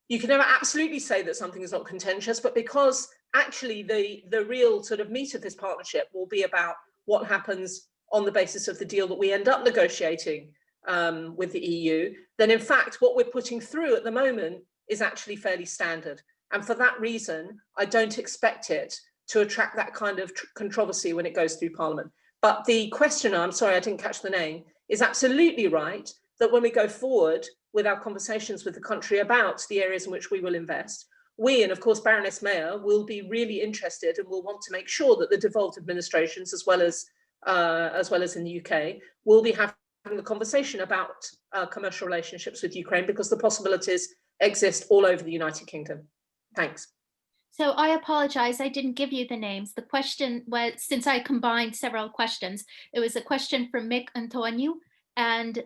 You can never absolutely say that something is not contentious, but because actually the real sort of meat of this partnership will be about what happens on the basis of the deal that we end up negotiating with the EU, then in fact, what we're putting through at the moment is actually fairly standard. And for that reason, I don't expect it to attract that kind of controversy when it goes through Parliament. But the questioner, I'm sorry, I didn't catch the name, is absolutely right that when we go forward with our conversations with the country about the areas in which we will invest, we, and of course Baroness Mayer, will be really interested and will want to make sure that the devolved administrations, as well as in the UK, will be having the conversation about commercial relationships with Ukraine, because the possibilities exist all over the United Kingdom. Thanks. So I apologize, I didn't give you the names. The question was, since I combined several questions, it was a question from Mick Antoniou and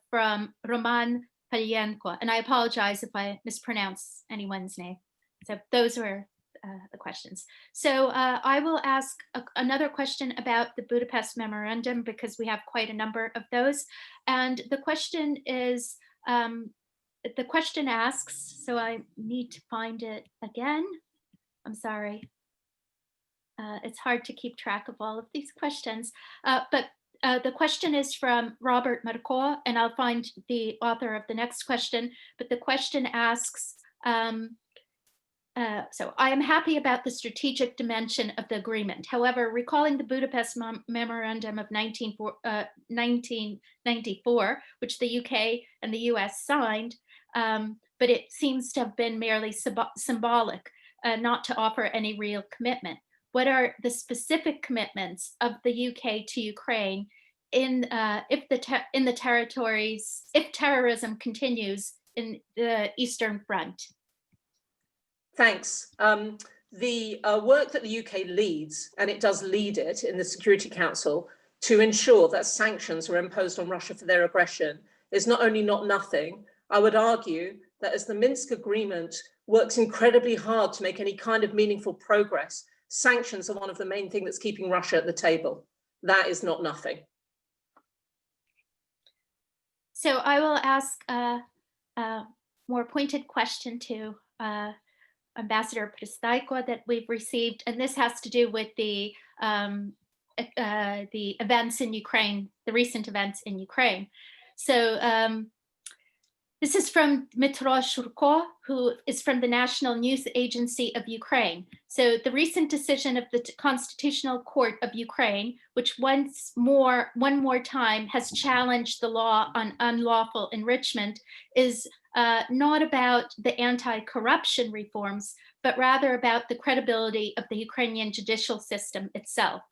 from Roman Palyenko. And I apologize if I mispronounce anyone's name. So those were the questions. So I will ask another question about the Budapest Memorandum, because we have quite a number of those. And the question is, the question asks, so I need to find it again. I'm sorry. It's hard to keep track of all of these questions, but the question is from Robert Marco, and I'll find the author of the next question, but the question asks, so I am happy about the strategic dimension of the agreement. However, recalling the Budapest Memorandum of 1994, which the UK and the US signed, but it seems to have been merely symbolic, not to offer any real commitment. What are the specific commitments of the UK to Ukraine if the territories, if terrorism continues in the Eastern Front? Thanks. the work that the UK leads, and it does lead it in the Security Council, to ensure that sanctions are imposed on Russia for their aggression is not only not nothing, I would argue that as the Minsk agreement works incredibly hard to make any kind of meaningful progress, sanctions are one of the main things that's keeping Russia at the table. That is not nothing. So I will ask a more pointed question to Ambassador Prystaiko that we've received, and this has to do with the events in Ukraine, the recent events in Ukraine. So this is from Dmytro Shurko, who is from the National News Agency of Ukraine. So the recent decision of the Constitutional Court of Ukraine, which one more time has challenged the law on unlawful enrichment, is not about the anti-corruption reforms, but rather about the credibility of the Ukrainian judicial system itself.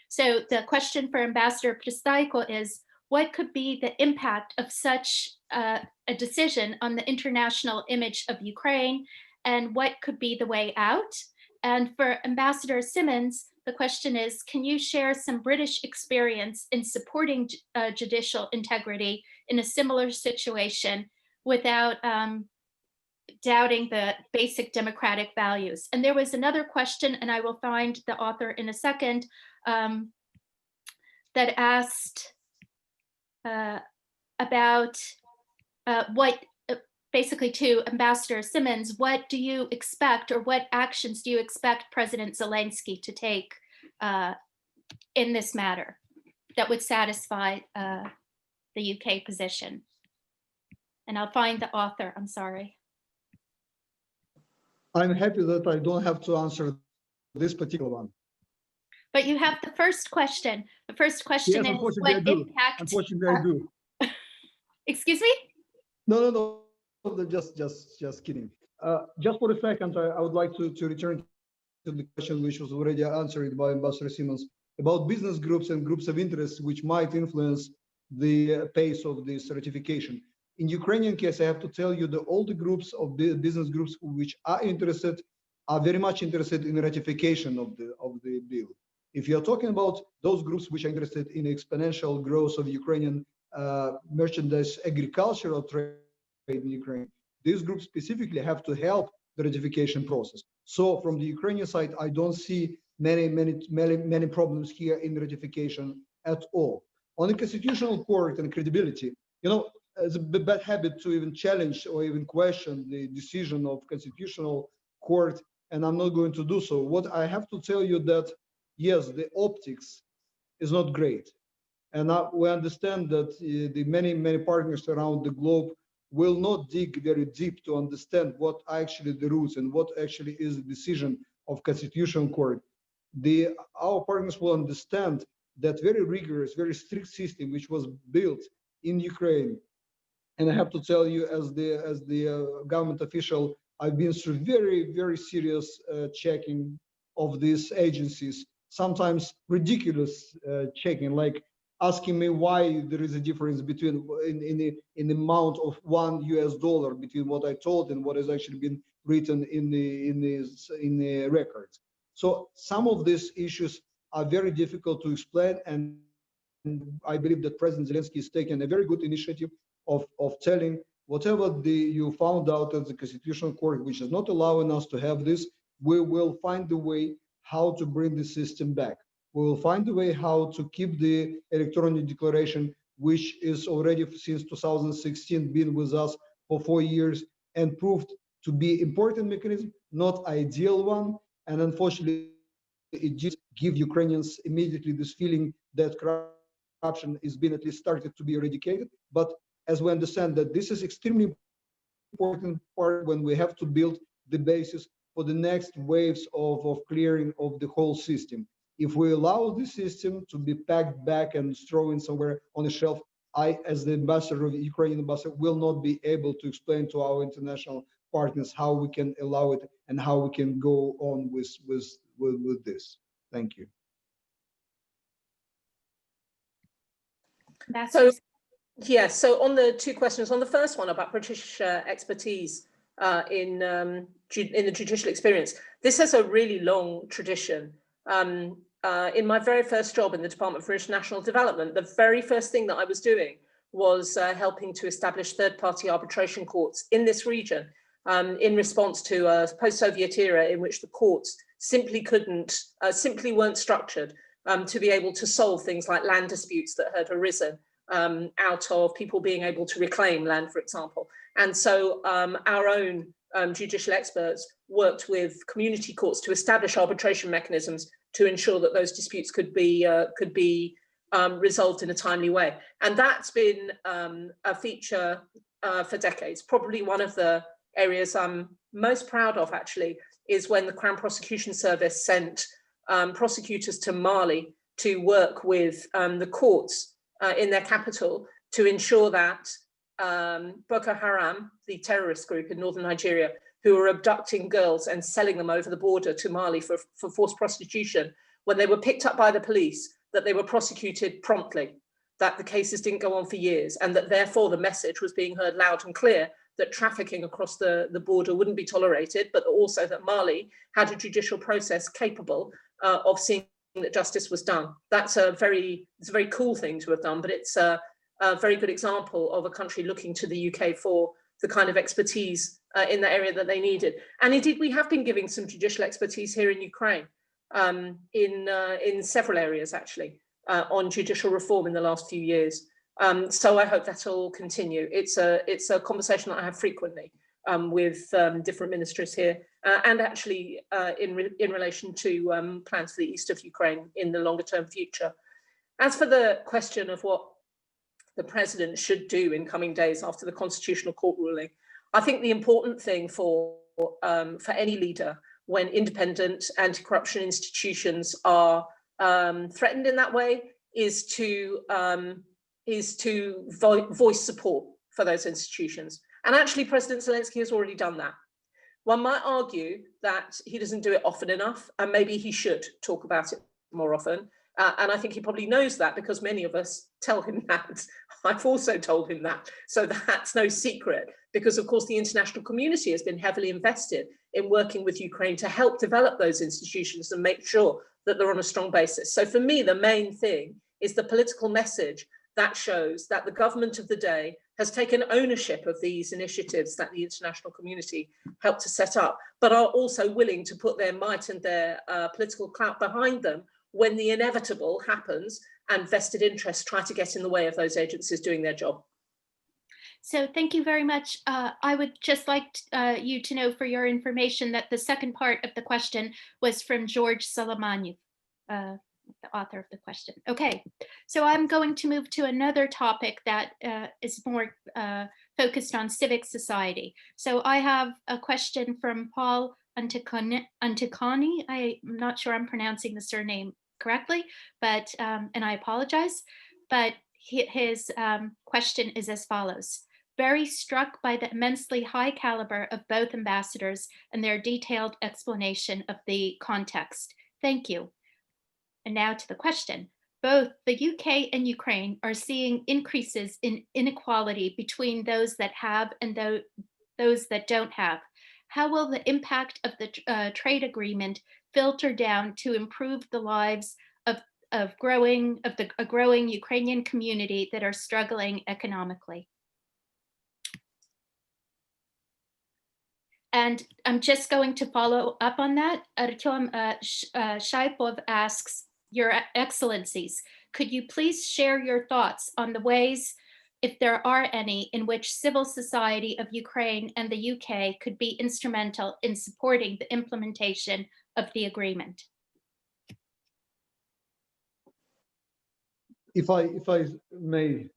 So the question for Ambassador Prystaiko is, what could be the impact of such a decision on the international image of Ukraine, and what could be the way out? And for Ambassador Simmonds, the question is, can you share some British experience in supporting judicial integrity in a similar situation without doubting the basic democratic values? And there was another question, and I will find the author in a second, that asked about what, basically to Ambassador Simmonds, what do you expect, or what actions do you expect President Zelensky to take in this matter that would satisfy the UK position? And I'll find the author, I'm sorry. I'm happy that I don't have to answer this particular one. But you have the first question. The first question Yes, is what impact? Unfortunately, I do. Excuse me? No, just kidding. Just for a second, I would like to return to the question which was already answered by Ambassador Simmonds about business groups and groups of interest which might influence the pace of this ratification. In Ukrainian case, I have to tell you that all the groups of the business groups which are interested are very much interested in the ratification of the bill. If you're talking about those groups which are interested in exponential growth of Ukrainian merchandise agricultural trade in Ukraine, these groups specifically have to help the ratification process. So from the Ukrainian side, I don't see many problems here in ratification at all. On the constitutional court and credibility, it's a bad habit to even challenge or even question the decision of constitutional court, and I'm not going to do so. What I have to tell you that, yes, the optics is not great. And we understand that the many partners around the globe will not dig very deep to understand what actually the roots and what actually is the decision of Constitutional Court. Our partners will understand that very rigorous, very strict system which was built in Ukraine. And I have to tell you, as the government official, I've been through very serious checking of these agencies, sometimes ridiculous checking, like asking me why there is a difference between in the amount of $1 between what I told and what has actually been written in the records. So some of these issues are very difficult to explain, and I believe that President Zelensky is taking a very good initiative of telling whatever you found out at the Constitutional Court, which is not allowing us to have this, we will find a way how to bring the system back. We will find a way how to keep the electronic declaration, which is already since 2016 been with us for 4 years and proved to be important mechanism, not ideal one. And unfortunately, it just give Ukrainians immediately this feeling that corruption is being at least started to be eradicated. But as we understand that this is extremely important part when we have to build the basis for the next waves of clearing of the whole system. If we allow the system to be packed back and thrown somewhere on a shelf, I, as the ambassador of the Ukrainian ambassador, will not be able to explain to our international partners how we can allow it and how we can go on with this. Thank you. So, yes, so on the two questions, on the first one about British expertise in the judicial experience. This has a really long tradition. In my very first job in the Department for International Development, the very first thing that I was doing was helping to establish third-party arbitration courts in this region in response to a post-Soviet era in which the courts simply weren't structured to be able to solve things like land disputes that had arisen out of people being able to reclaim land, for example. And so our own judicial experts worked with community courts to establish arbitration mechanisms to ensure that those disputes could be resolved in a timely way. And that's been a feature for decades. Probably one of the areas I'm most proud of, actually, is when the Crown Prosecution Service sent prosecutors to Mali to work with the courts in their capital to ensure that Boko Haram, the terrorist group in northern Nigeria, who were abducting girls and selling them over the border to Mali for forced prostitution, when they were picked up by the police, that they were prosecuted promptly, that the cases didn't go on for years, and that therefore the message was being heard loud and clear that trafficking across the border wouldn't be tolerated, but also that Mali had a judicial process capable of seeing that justice was done. It's a very cool thing to have done, but it's a very good example of a country looking to the UK for the kind of expertise in that area that they needed. And indeed, we have been giving some judicial expertise here in Ukraine in several areas, actually, on judicial reform in the last few years. So I hope that'll continue. It's a conversation that I have frequently with different ministries here, and actually in relation to plans for the east of Ukraine in the longer term future. As for the question of what the president should do in coming days after the Constitutional Court ruling, I think the important thing for any leader when independent anti-corruption institutions are threatened in that way is to voice support for those institutions. And actually, President Zelensky has already done that. One might argue that he doesn't do it often enough, and maybe he should talk about it more often. And I think he probably knows that because many of us tell him that. I've also told him that. So that's no secret, because of course the international community has been heavily invested in working with Ukraine to help develop those institutions and make sure that they're on a strong basis. So for me, the main thing is the political message that shows that the government of the day has taken ownership of these initiatives that the international community helped to set up, but are also willing to put their might and their political clout behind them when the inevitable happens and vested interests try to get in the way of those agencies doing their job. So thank you very much. I would just like you to know for your information that the second part of the question was from George Solomoniuk, the author of the question. Okay, so I'm going to move to another topic that is more focused on civic society. So I have a question from Paul Anticani. I'm not sure I'm pronouncing the surname correctly, but and I apologize, but his question is as follows. Very struck by the immensely high caliber of both ambassadors and their detailed explanation of the context. Thank you. And now to the question. Both the UK and Ukraine are seeing increases in inequality between those that have and those that don't have. How will the impact of the trade agreement filter down to improve the lives of a growing Ukrainian community that are struggling economically? And I'm just going to follow up on that. Artyom Shaipov asks, Your Excellencies, could you please share your thoughts on the ways, if there are any, in which civil society of Ukraine and the UK could be instrumental in supporting the implementation of the agreement? If I may,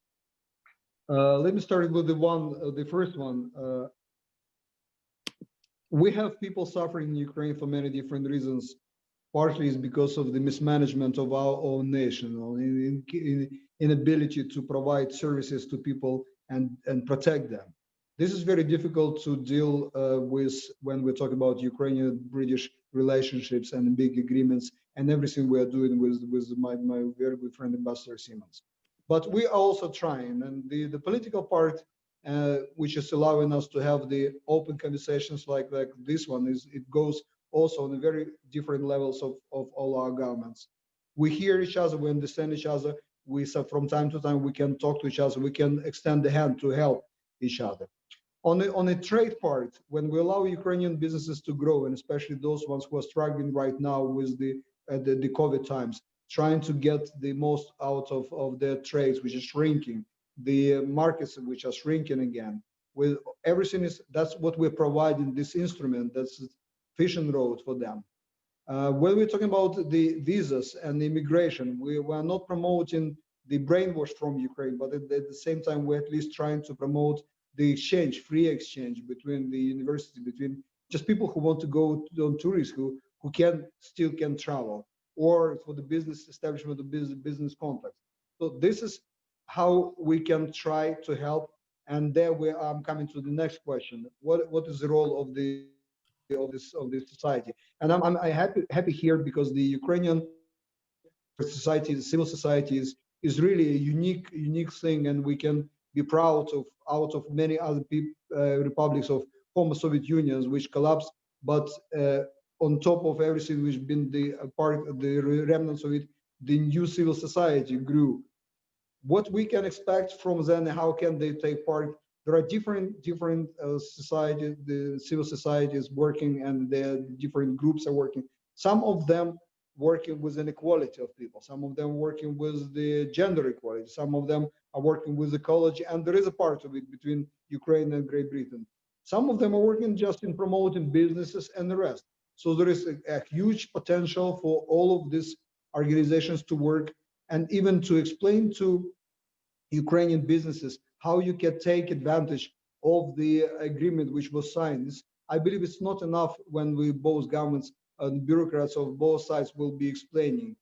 let me start with the first one. We have people suffering in Ukraine for many different reasons. Partly is because of the mismanagement of our own nation, inability to provide services to people and protect them. This is very difficult to deal with when we talk about Ukrainian-British relationships and big agreements and everything we are doing with my very good friend, Ambassador Simmonds. But we are also trying, and the political part which is allowing us to have the open conversations like this one. It goes also on a very different levels of all our governments. We hear each other, we understand each other. From time to time, we can talk to each other, we can extend the hand to help each other. On the trade part, when we allow Ukrainian businesses to grow, and especially those ones who are struggling right now with the COVID times, trying to get the most out of their trades, which is shrinking, the markets which are shrinking again, with everything that's what we're providing, this instrument, that's fishing road for them. When we're talking about the visas and the immigration, we are not promoting the brainwash from Ukraine, but at the same time, we're at least trying to promote the exchange, free exchange between the university, between just people who want to go on tourism, who still can travel, or for the business establishment of business contacts. So this is how we can try to help. And there I'm coming to the next question. What is the role of this society? And I'm happy here because the Ukrainian society, the civil society is really a unique thing, and we can be proud of out of many other republics of former Soviet Unions which collapsed, but on top of everything which been the remnants of it, the new civil society grew. What we can expect from them, how can they take part? There are different societies, the civil societies working, and the different groups are working. Some of them working with inequality of people, some of them working with the gender equality, some of them are working with ecology, and there is a part of it between Ukraine and Great Britain. Some of them are working just in promoting businesses and the rest. So there is a huge potential for all of these organizations to work, and even to explain to Ukrainian businesses how you can take advantage of the agreement which was signed. I believe it's not enough when both governments and bureaucrats of both sides will be explaining.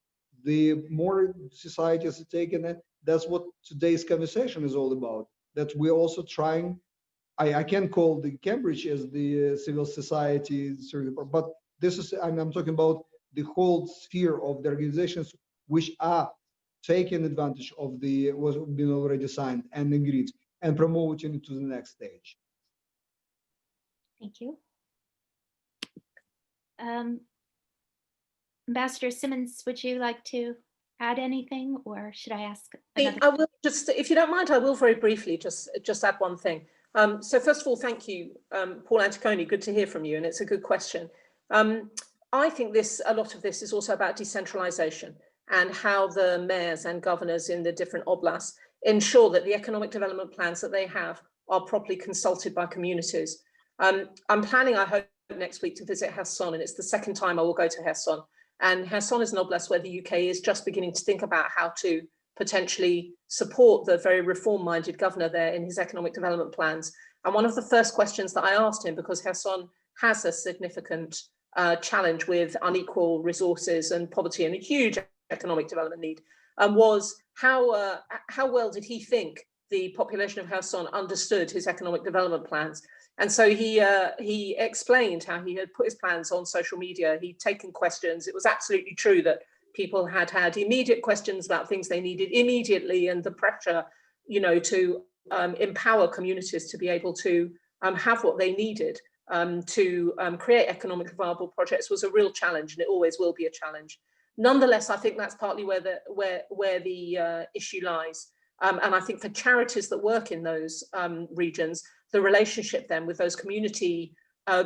The more societies are taking it, that's what today's conversation is all about. That we're also trying, I can call the Cambridge as the civil society, but this is, I'm talking about the whole sphere of the organizations which are taking advantage of what's been already signed and agreed, and promoting it to the next stage. Thank you. Ambassador Simmons, would you like to add anything, or should I ask another? I will just, if you don't mind, I will very briefly just add one thing. So first of all, thank you, Paul Anticoni. Good to hear from you, and it's a good question. I think a lot of this is also about decentralization and how the mayors and governors in the different oblasts ensure that the economic development plans that they have are properly consulted by communities. I'm planning, I hope, next week to visit Kherson, and it's the second time I will go to Kherson. And Kherson is an oblast where the UK is just beginning to think about how to potentially support the very reform-minded governor there in his economic development plans. And one of the first questions that I asked him, because Kherson has a significant challenge with unequal resources and poverty and a huge economic development need, was how well did he think the population of Kherson understood his economic development plans? And so he explained how he had put his plans on social media. He'd taken questions. It was absolutely true that people had immediate questions about things they needed immediately, and the pressure, to empower communities to be able to have what they needed to create economically viable projects was a real challenge, and it always will be a challenge. Nonetheless, I think that's partly where the issue lies. And I think for charities that work in those regions, the relationship then with those community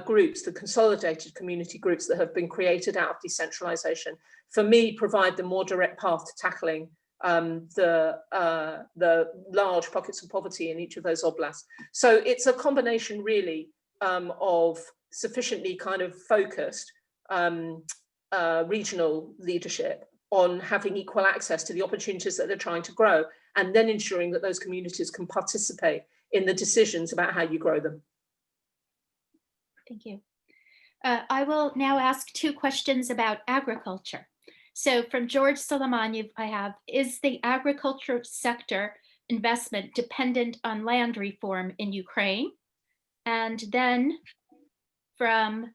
groups, the consolidated community groups that have been created out of decentralization, for me, provide the more direct path to tackling the large pockets of poverty in each of those oblasts. So it's a combination really of sufficiently kind of focused regional leadership on having equal access to the opportunities that they're trying to grow, and then ensuring that those communities can participate in the decisions about how you grow them. Thank you. I will now ask two questions about agriculture. So from George Solomoniv, I have, is the agriculture sector investment dependent on land reform in Ukraine? And then from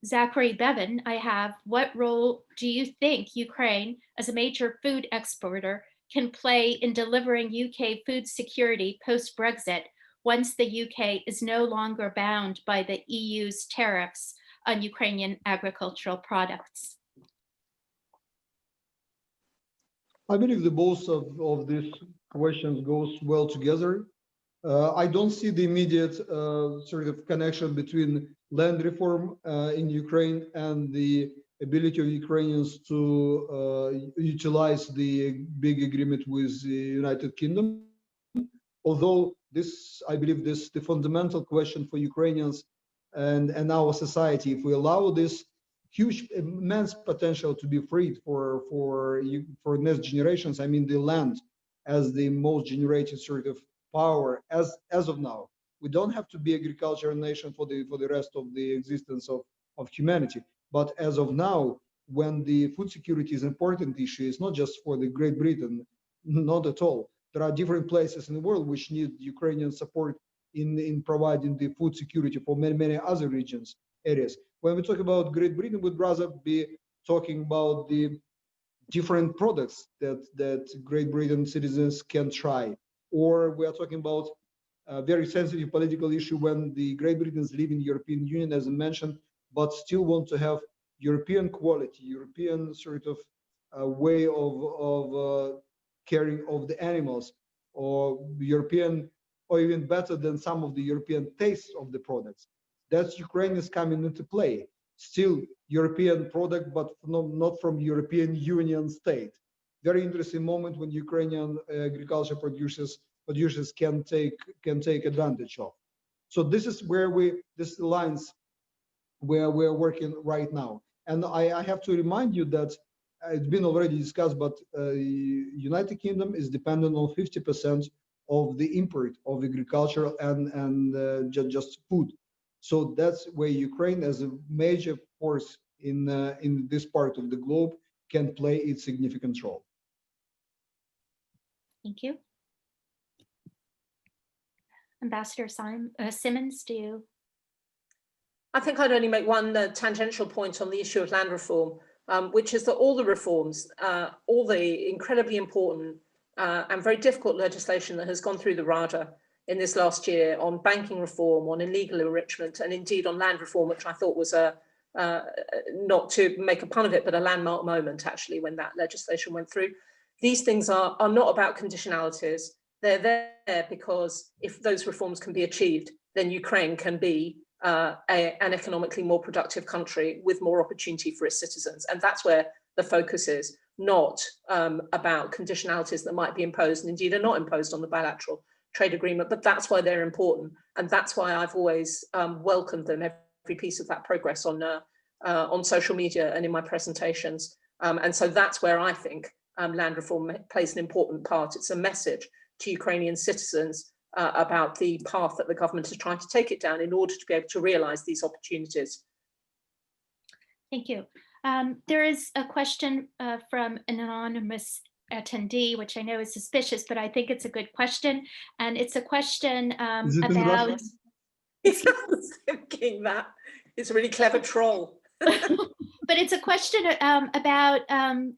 Zachary Bevan, I have, what role do you think Ukraine, as a major food exporter, can play in delivering UK food security post-Brexit once the UK is no longer bound by the EU's tariffs on Ukrainian agricultural products? I believe the both of these questions goes well together. I don't see the immediate sort of connection between land reform in Ukraine and the ability of Ukrainians to utilize the big agreement with the United Kingdom. Although this, I believe this, the fundamental question for Ukrainians and our society, if we allow this huge, immense potential to be freed for next generations, I mean the land as the most generated sort of power as of now. We don't have to be agricultural nation for the rest of the existence of humanity. But as of now, when the food security is an important issue, it's not just for the Great Britain, not at all. There are different places in the world which need Ukrainian support in providing the food security for many other regions, areas. When we talk about Great Britain, we'd rather be talking about the different products that Great Britain citizens can try. Or we are talking about a very sensitive political issue when the Great Britain is leaving the European Union, as I mentioned, but still want to have European quality, European sort of way of caring of the animals, or European, or even better than some of the European tastes of the products. That's Ukraine is coming into play. Still European product, but not from European Union state. Very interesting moment when Ukrainian agriculture producers can take advantage of. So this is where this lines where we're working right now. And I have to remind you that it's been already discussed, but United Kingdom is dependent on 50% of the import of agricultural and just food. So that's where Ukraine, as a major force in this part of the globe, can play its significant role. Thank you. Ambassador Simmonds, do you? I think I'd only make one tangential point on the issue of land reform, which is that all the reforms, all the incredibly important and very difficult legislation that has gone through the Rada in this last year on banking reform, on illegal enrichment, and indeed on land reform, which I thought was not to make a pun of it, but a landmark moment actually when that legislation went through. These things are not about conditionalities. They're there because if those reforms can be achieved, then Ukraine can be an economically more productive country with more opportunity for its citizens. And that's where the focus is, not about conditionalities that might be imposed and indeed are not imposed on the bilateral trade agreement, but that's why they're important. And that's why I've always welcomed them, every piece of that progress on social media and in my presentations. And so that's where I think land reform plays an important part. It's a message to Ukrainian citizens about the path that the government is trying to take it down in order to be able to realize these opportunities. Thank you. There is a question from an anonymous attendee, which I know is suspicious, but I think it's a good question. And it's a question about... Yes, thinking that. It's a really clever troll. But it's a question about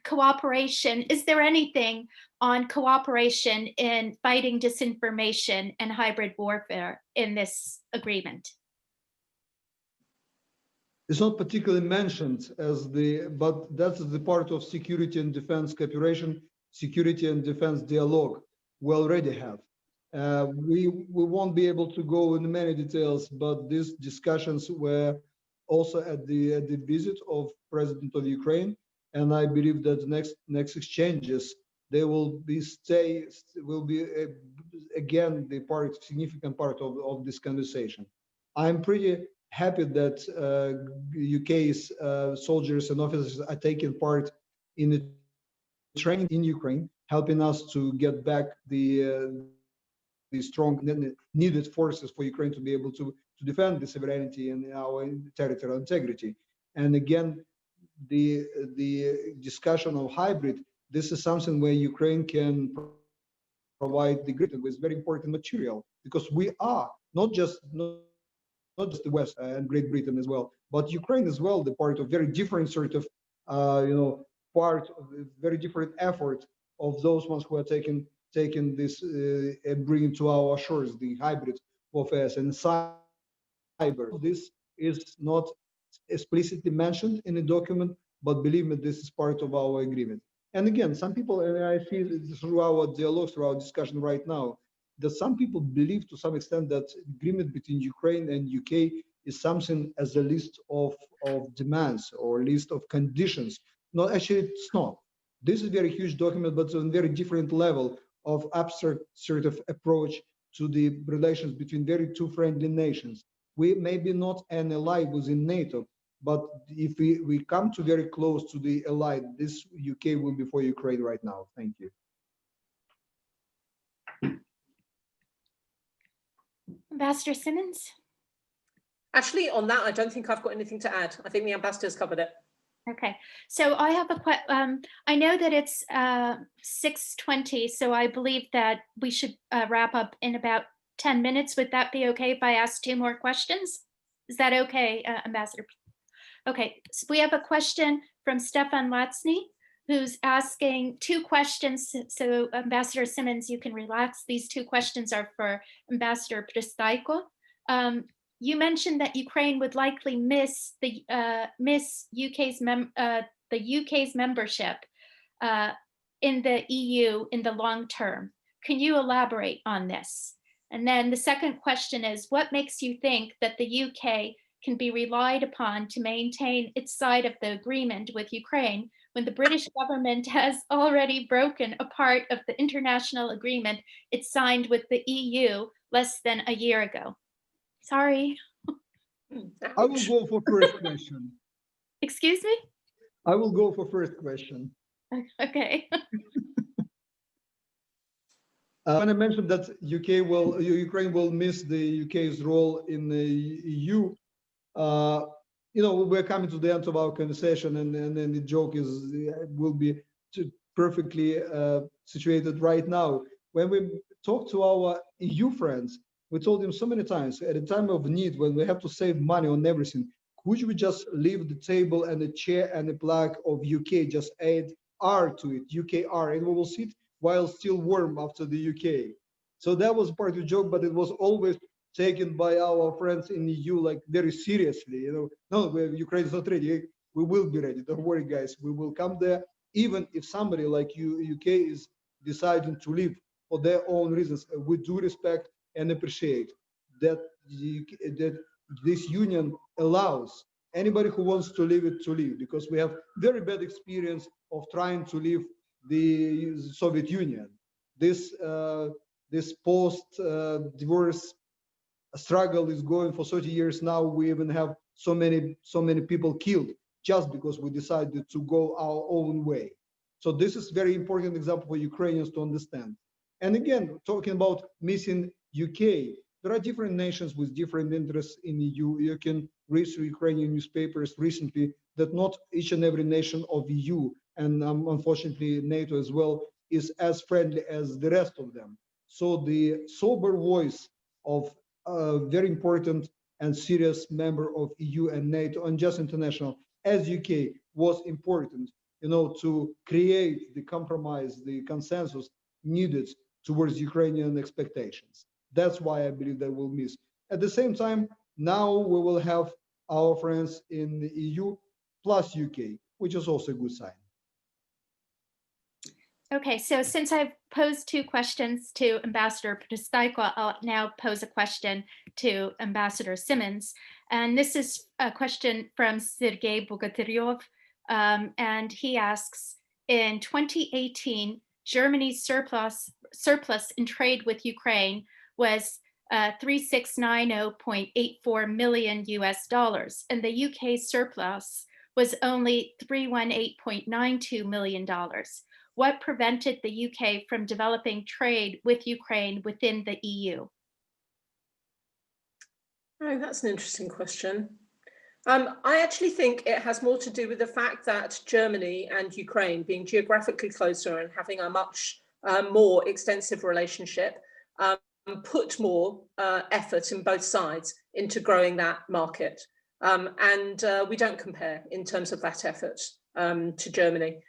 cooperation. Is there anything on cooperation in fighting disinformation and hybrid warfare in this agreement? It's not particularly mentioned as but that's the part of security and defense cooperation, security and defense dialogue we already have. We won't be able to go into many details, but these discussions were also at the visit of President of Ukraine, and I believe that the next exchanges they will be again the significant part of this conversation. I'm pretty happy that UK's soldiers and officers are taking part in the training in Ukraine, helping us to get back the strong needed forces for Ukraine to be able to defend the sovereignty and our territorial integrity. And again, the discussion of hybrid, this is something where Ukraine can provide the grid with very important material, because we are not just the West and Great Britain as well, but Ukraine as well, the part of very different sort of, part of a very different effort of those ones who are taking this and bringing to our shores the hybrid warfare and cyber. This is not explicitly mentioned in the document, but believe me, this is part of our agreement. And again, some people, and I feel through our dialogue, through our discussion right now, that some people believe to some extent that agreement between Ukraine and UK is something as a list of demands or list of conditions. No, actually, it's not. This is a very huge document, but on a very different level of abstract sort of approach to the relations between very two friendly nations. We may be not an ally within NATO, but if we come to very close to the ally, this UK will be for Ukraine right now. Thank you. Ambassador Simmonds? Actually, on that, I don't think I've got anything to add. I think the ambassador's covered it. Okay, so I have a question. I know that it's 6:20, so I believe that we should wrap up in about 10 minutes. Would that be okay if I ask 2 more questions? Is that okay, Ambassador? Okay, so we have a question from Stefan Latsny, who's asking 2 questions. So Ambassador Simmonds, you can relax. These 2 questions are for Ambassador PRYSTAIKO. You mentioned that Ukraine would likely miss the UK's membership in the EU in the long term. Can you elaborate on this? And then the second question is, what makes you think that the UK can be relied upon to maintain its side of the agreement with Ukraine when the British government has already broken a part of the international agreement it signed with the EU less than a year ago? Sorry. I will go for first question. Excuse me? I will go for first question. Okay. When I mentioned that Ukraine will miss the UK's role in the EU, we're coming to the end of our conversation, and then the joke will be perfectly situated right now. When we talk to our EU friends, we told them so many times, at a time of need, when we have to save money on everything, could we just leave the table and the chair and the flag of UK, just add R to it, UKR, and we will sit while still warm after the UK. So that was part of the joke, but it was always taken by our friends in the EU like very seriously. No, Ukraine is not ready. We will be ready. Don't worry, guys. We will come there, even if somebody like UK is deciding to leave for their own reasons. We do respect and appreciate that this union allows anybody who wants to leave it to leave, because we have very bad experience of trying to leave the Soviet Union. This post-divorce struggle is going for 30 years now. We even have so many people killed just because we decided to go our own way. So this is very important example for Ukrainians to understand. And again, talking about missing UK, there are different nations with different interests in the EU. You can read through Ukrainian newspapers recently that not each and every nation of EU, and unfortunately NATO as well, is as friendly as the rest of them. So the sober voice of a very important and serious member of EU and NATO and just international as UK was important, to create the compromise, the consensus needed towards Ukrainian expectations. That's why I believe that we'll miss. At the same time, now we will have our friends in the EU plus UK, which is also a good sign. Okay, so since I've posed 2 questions to Ambassador PRYSTAIKO, I'll now pose a question to Ambassador Simmonds. And this is a question from Sergei Bogotyryov, and he asks, in 2018, Germany's surplus in trade with Ukraine was $3690.84 million US, and the UK surplus was only $318.92 million. What prevented the UK from developing trade with Ukraine within the EU? Oh, that's an interesting question. I actually think it has more to do with the fact that Germany and Ukraine, being geographically closer and having a much more extensive relationship, put more effort in both sides into growing that market. And we don't compare in terms of that effort to Germany.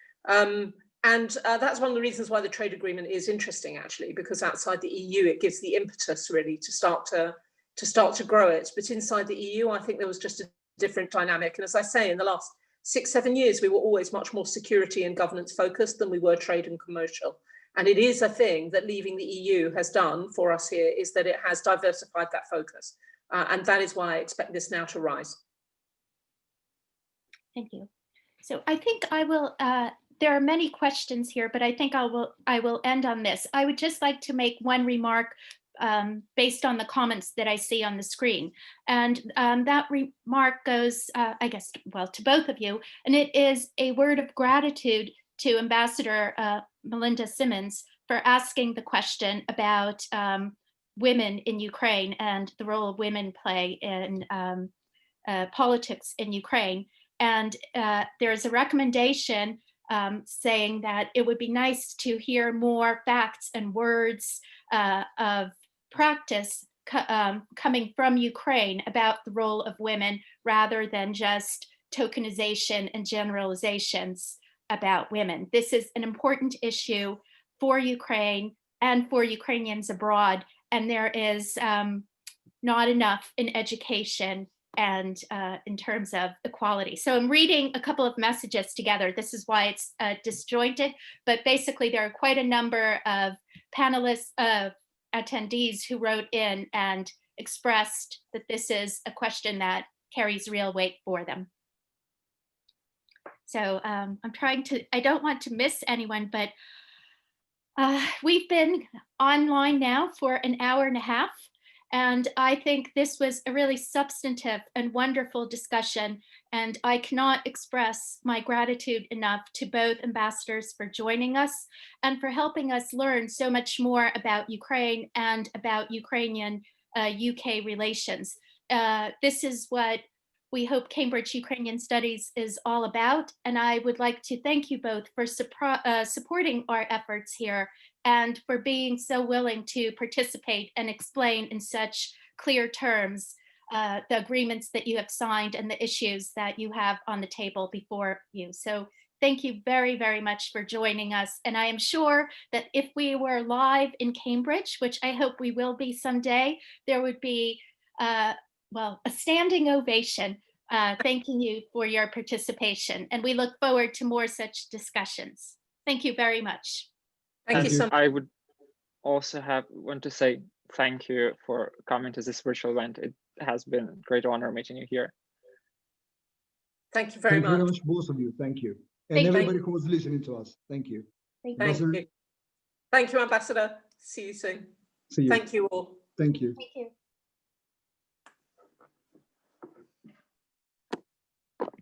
And that's one of the reasons why the trade agreement is interesting, actually, because outside the EU, it gives the impetus really to start to grow it. But inside the EU, I think there was just a different dynamic. And as I say, in the last 6-7 years, we were always much more security and governance focused than we were trade and commercial. And it is a thing that leaving the EU has done for us here, is that it has diversified that focus. And that is why I expect this now to rise. Thank you. So I think I will, there are many questions here, but I think I will end on this. I would just like to make one remark based on the comments that I see on the screen. And that remark goes, I guess, well, to both of you. And it is a word of gratitude to Ambassador Melinda SIMMONS for asking the question about women in Ukraine and the role women play in politics in Ukraine. And there's a recommendation saying that it would be nice to hear more facts and words of practice coming from Ukraine about the role of women, rather than just tokenization and generalizations about women. This is an important issue for Ukraine and for Ukrainians abroad, and there is not enough in education and in terms of equality. So I'm reading a couple of messages together. This is why it's disjointed, but basically there are quite a number of panelists, attendees who wrote in and expressed that this is a question that carries real weight for them. So I'm trying to, I don't want to miss anyone, but we've been online now for an hour and a half. And I think this was a really substantive and wonderful discussion. And I cannot express my gratitude enough to both ambassadors for joining us and for helping us learn so much more about Ukraine and about Ukrainian UK relations. This is what we hope Cambridge Ukrainian Studies is all about. And I would like to thank you both for supporting our efforts here and for being so willing to participate and explain in such clear terms the agreements that you have signed and the issues that you have on the table before you. So thank you very, very much for joining us. And I am sure that if we were live in Cambridge, which I hope we will be someday, there would be well, a standing ovation thanking you for your participation. And we look forward to more such discussions. Thank you very much. Thank you so much. I would also want to say thank you for coming to this virtual event. It has been a great honor meeting you here. Thank you very much. Thank you very much, both of you. Thank you. And everybody who was listening to us. Thank you. Thank you. Thank you, Ambassador. See you soon. See you. Thank you all. Thank you. Thank you.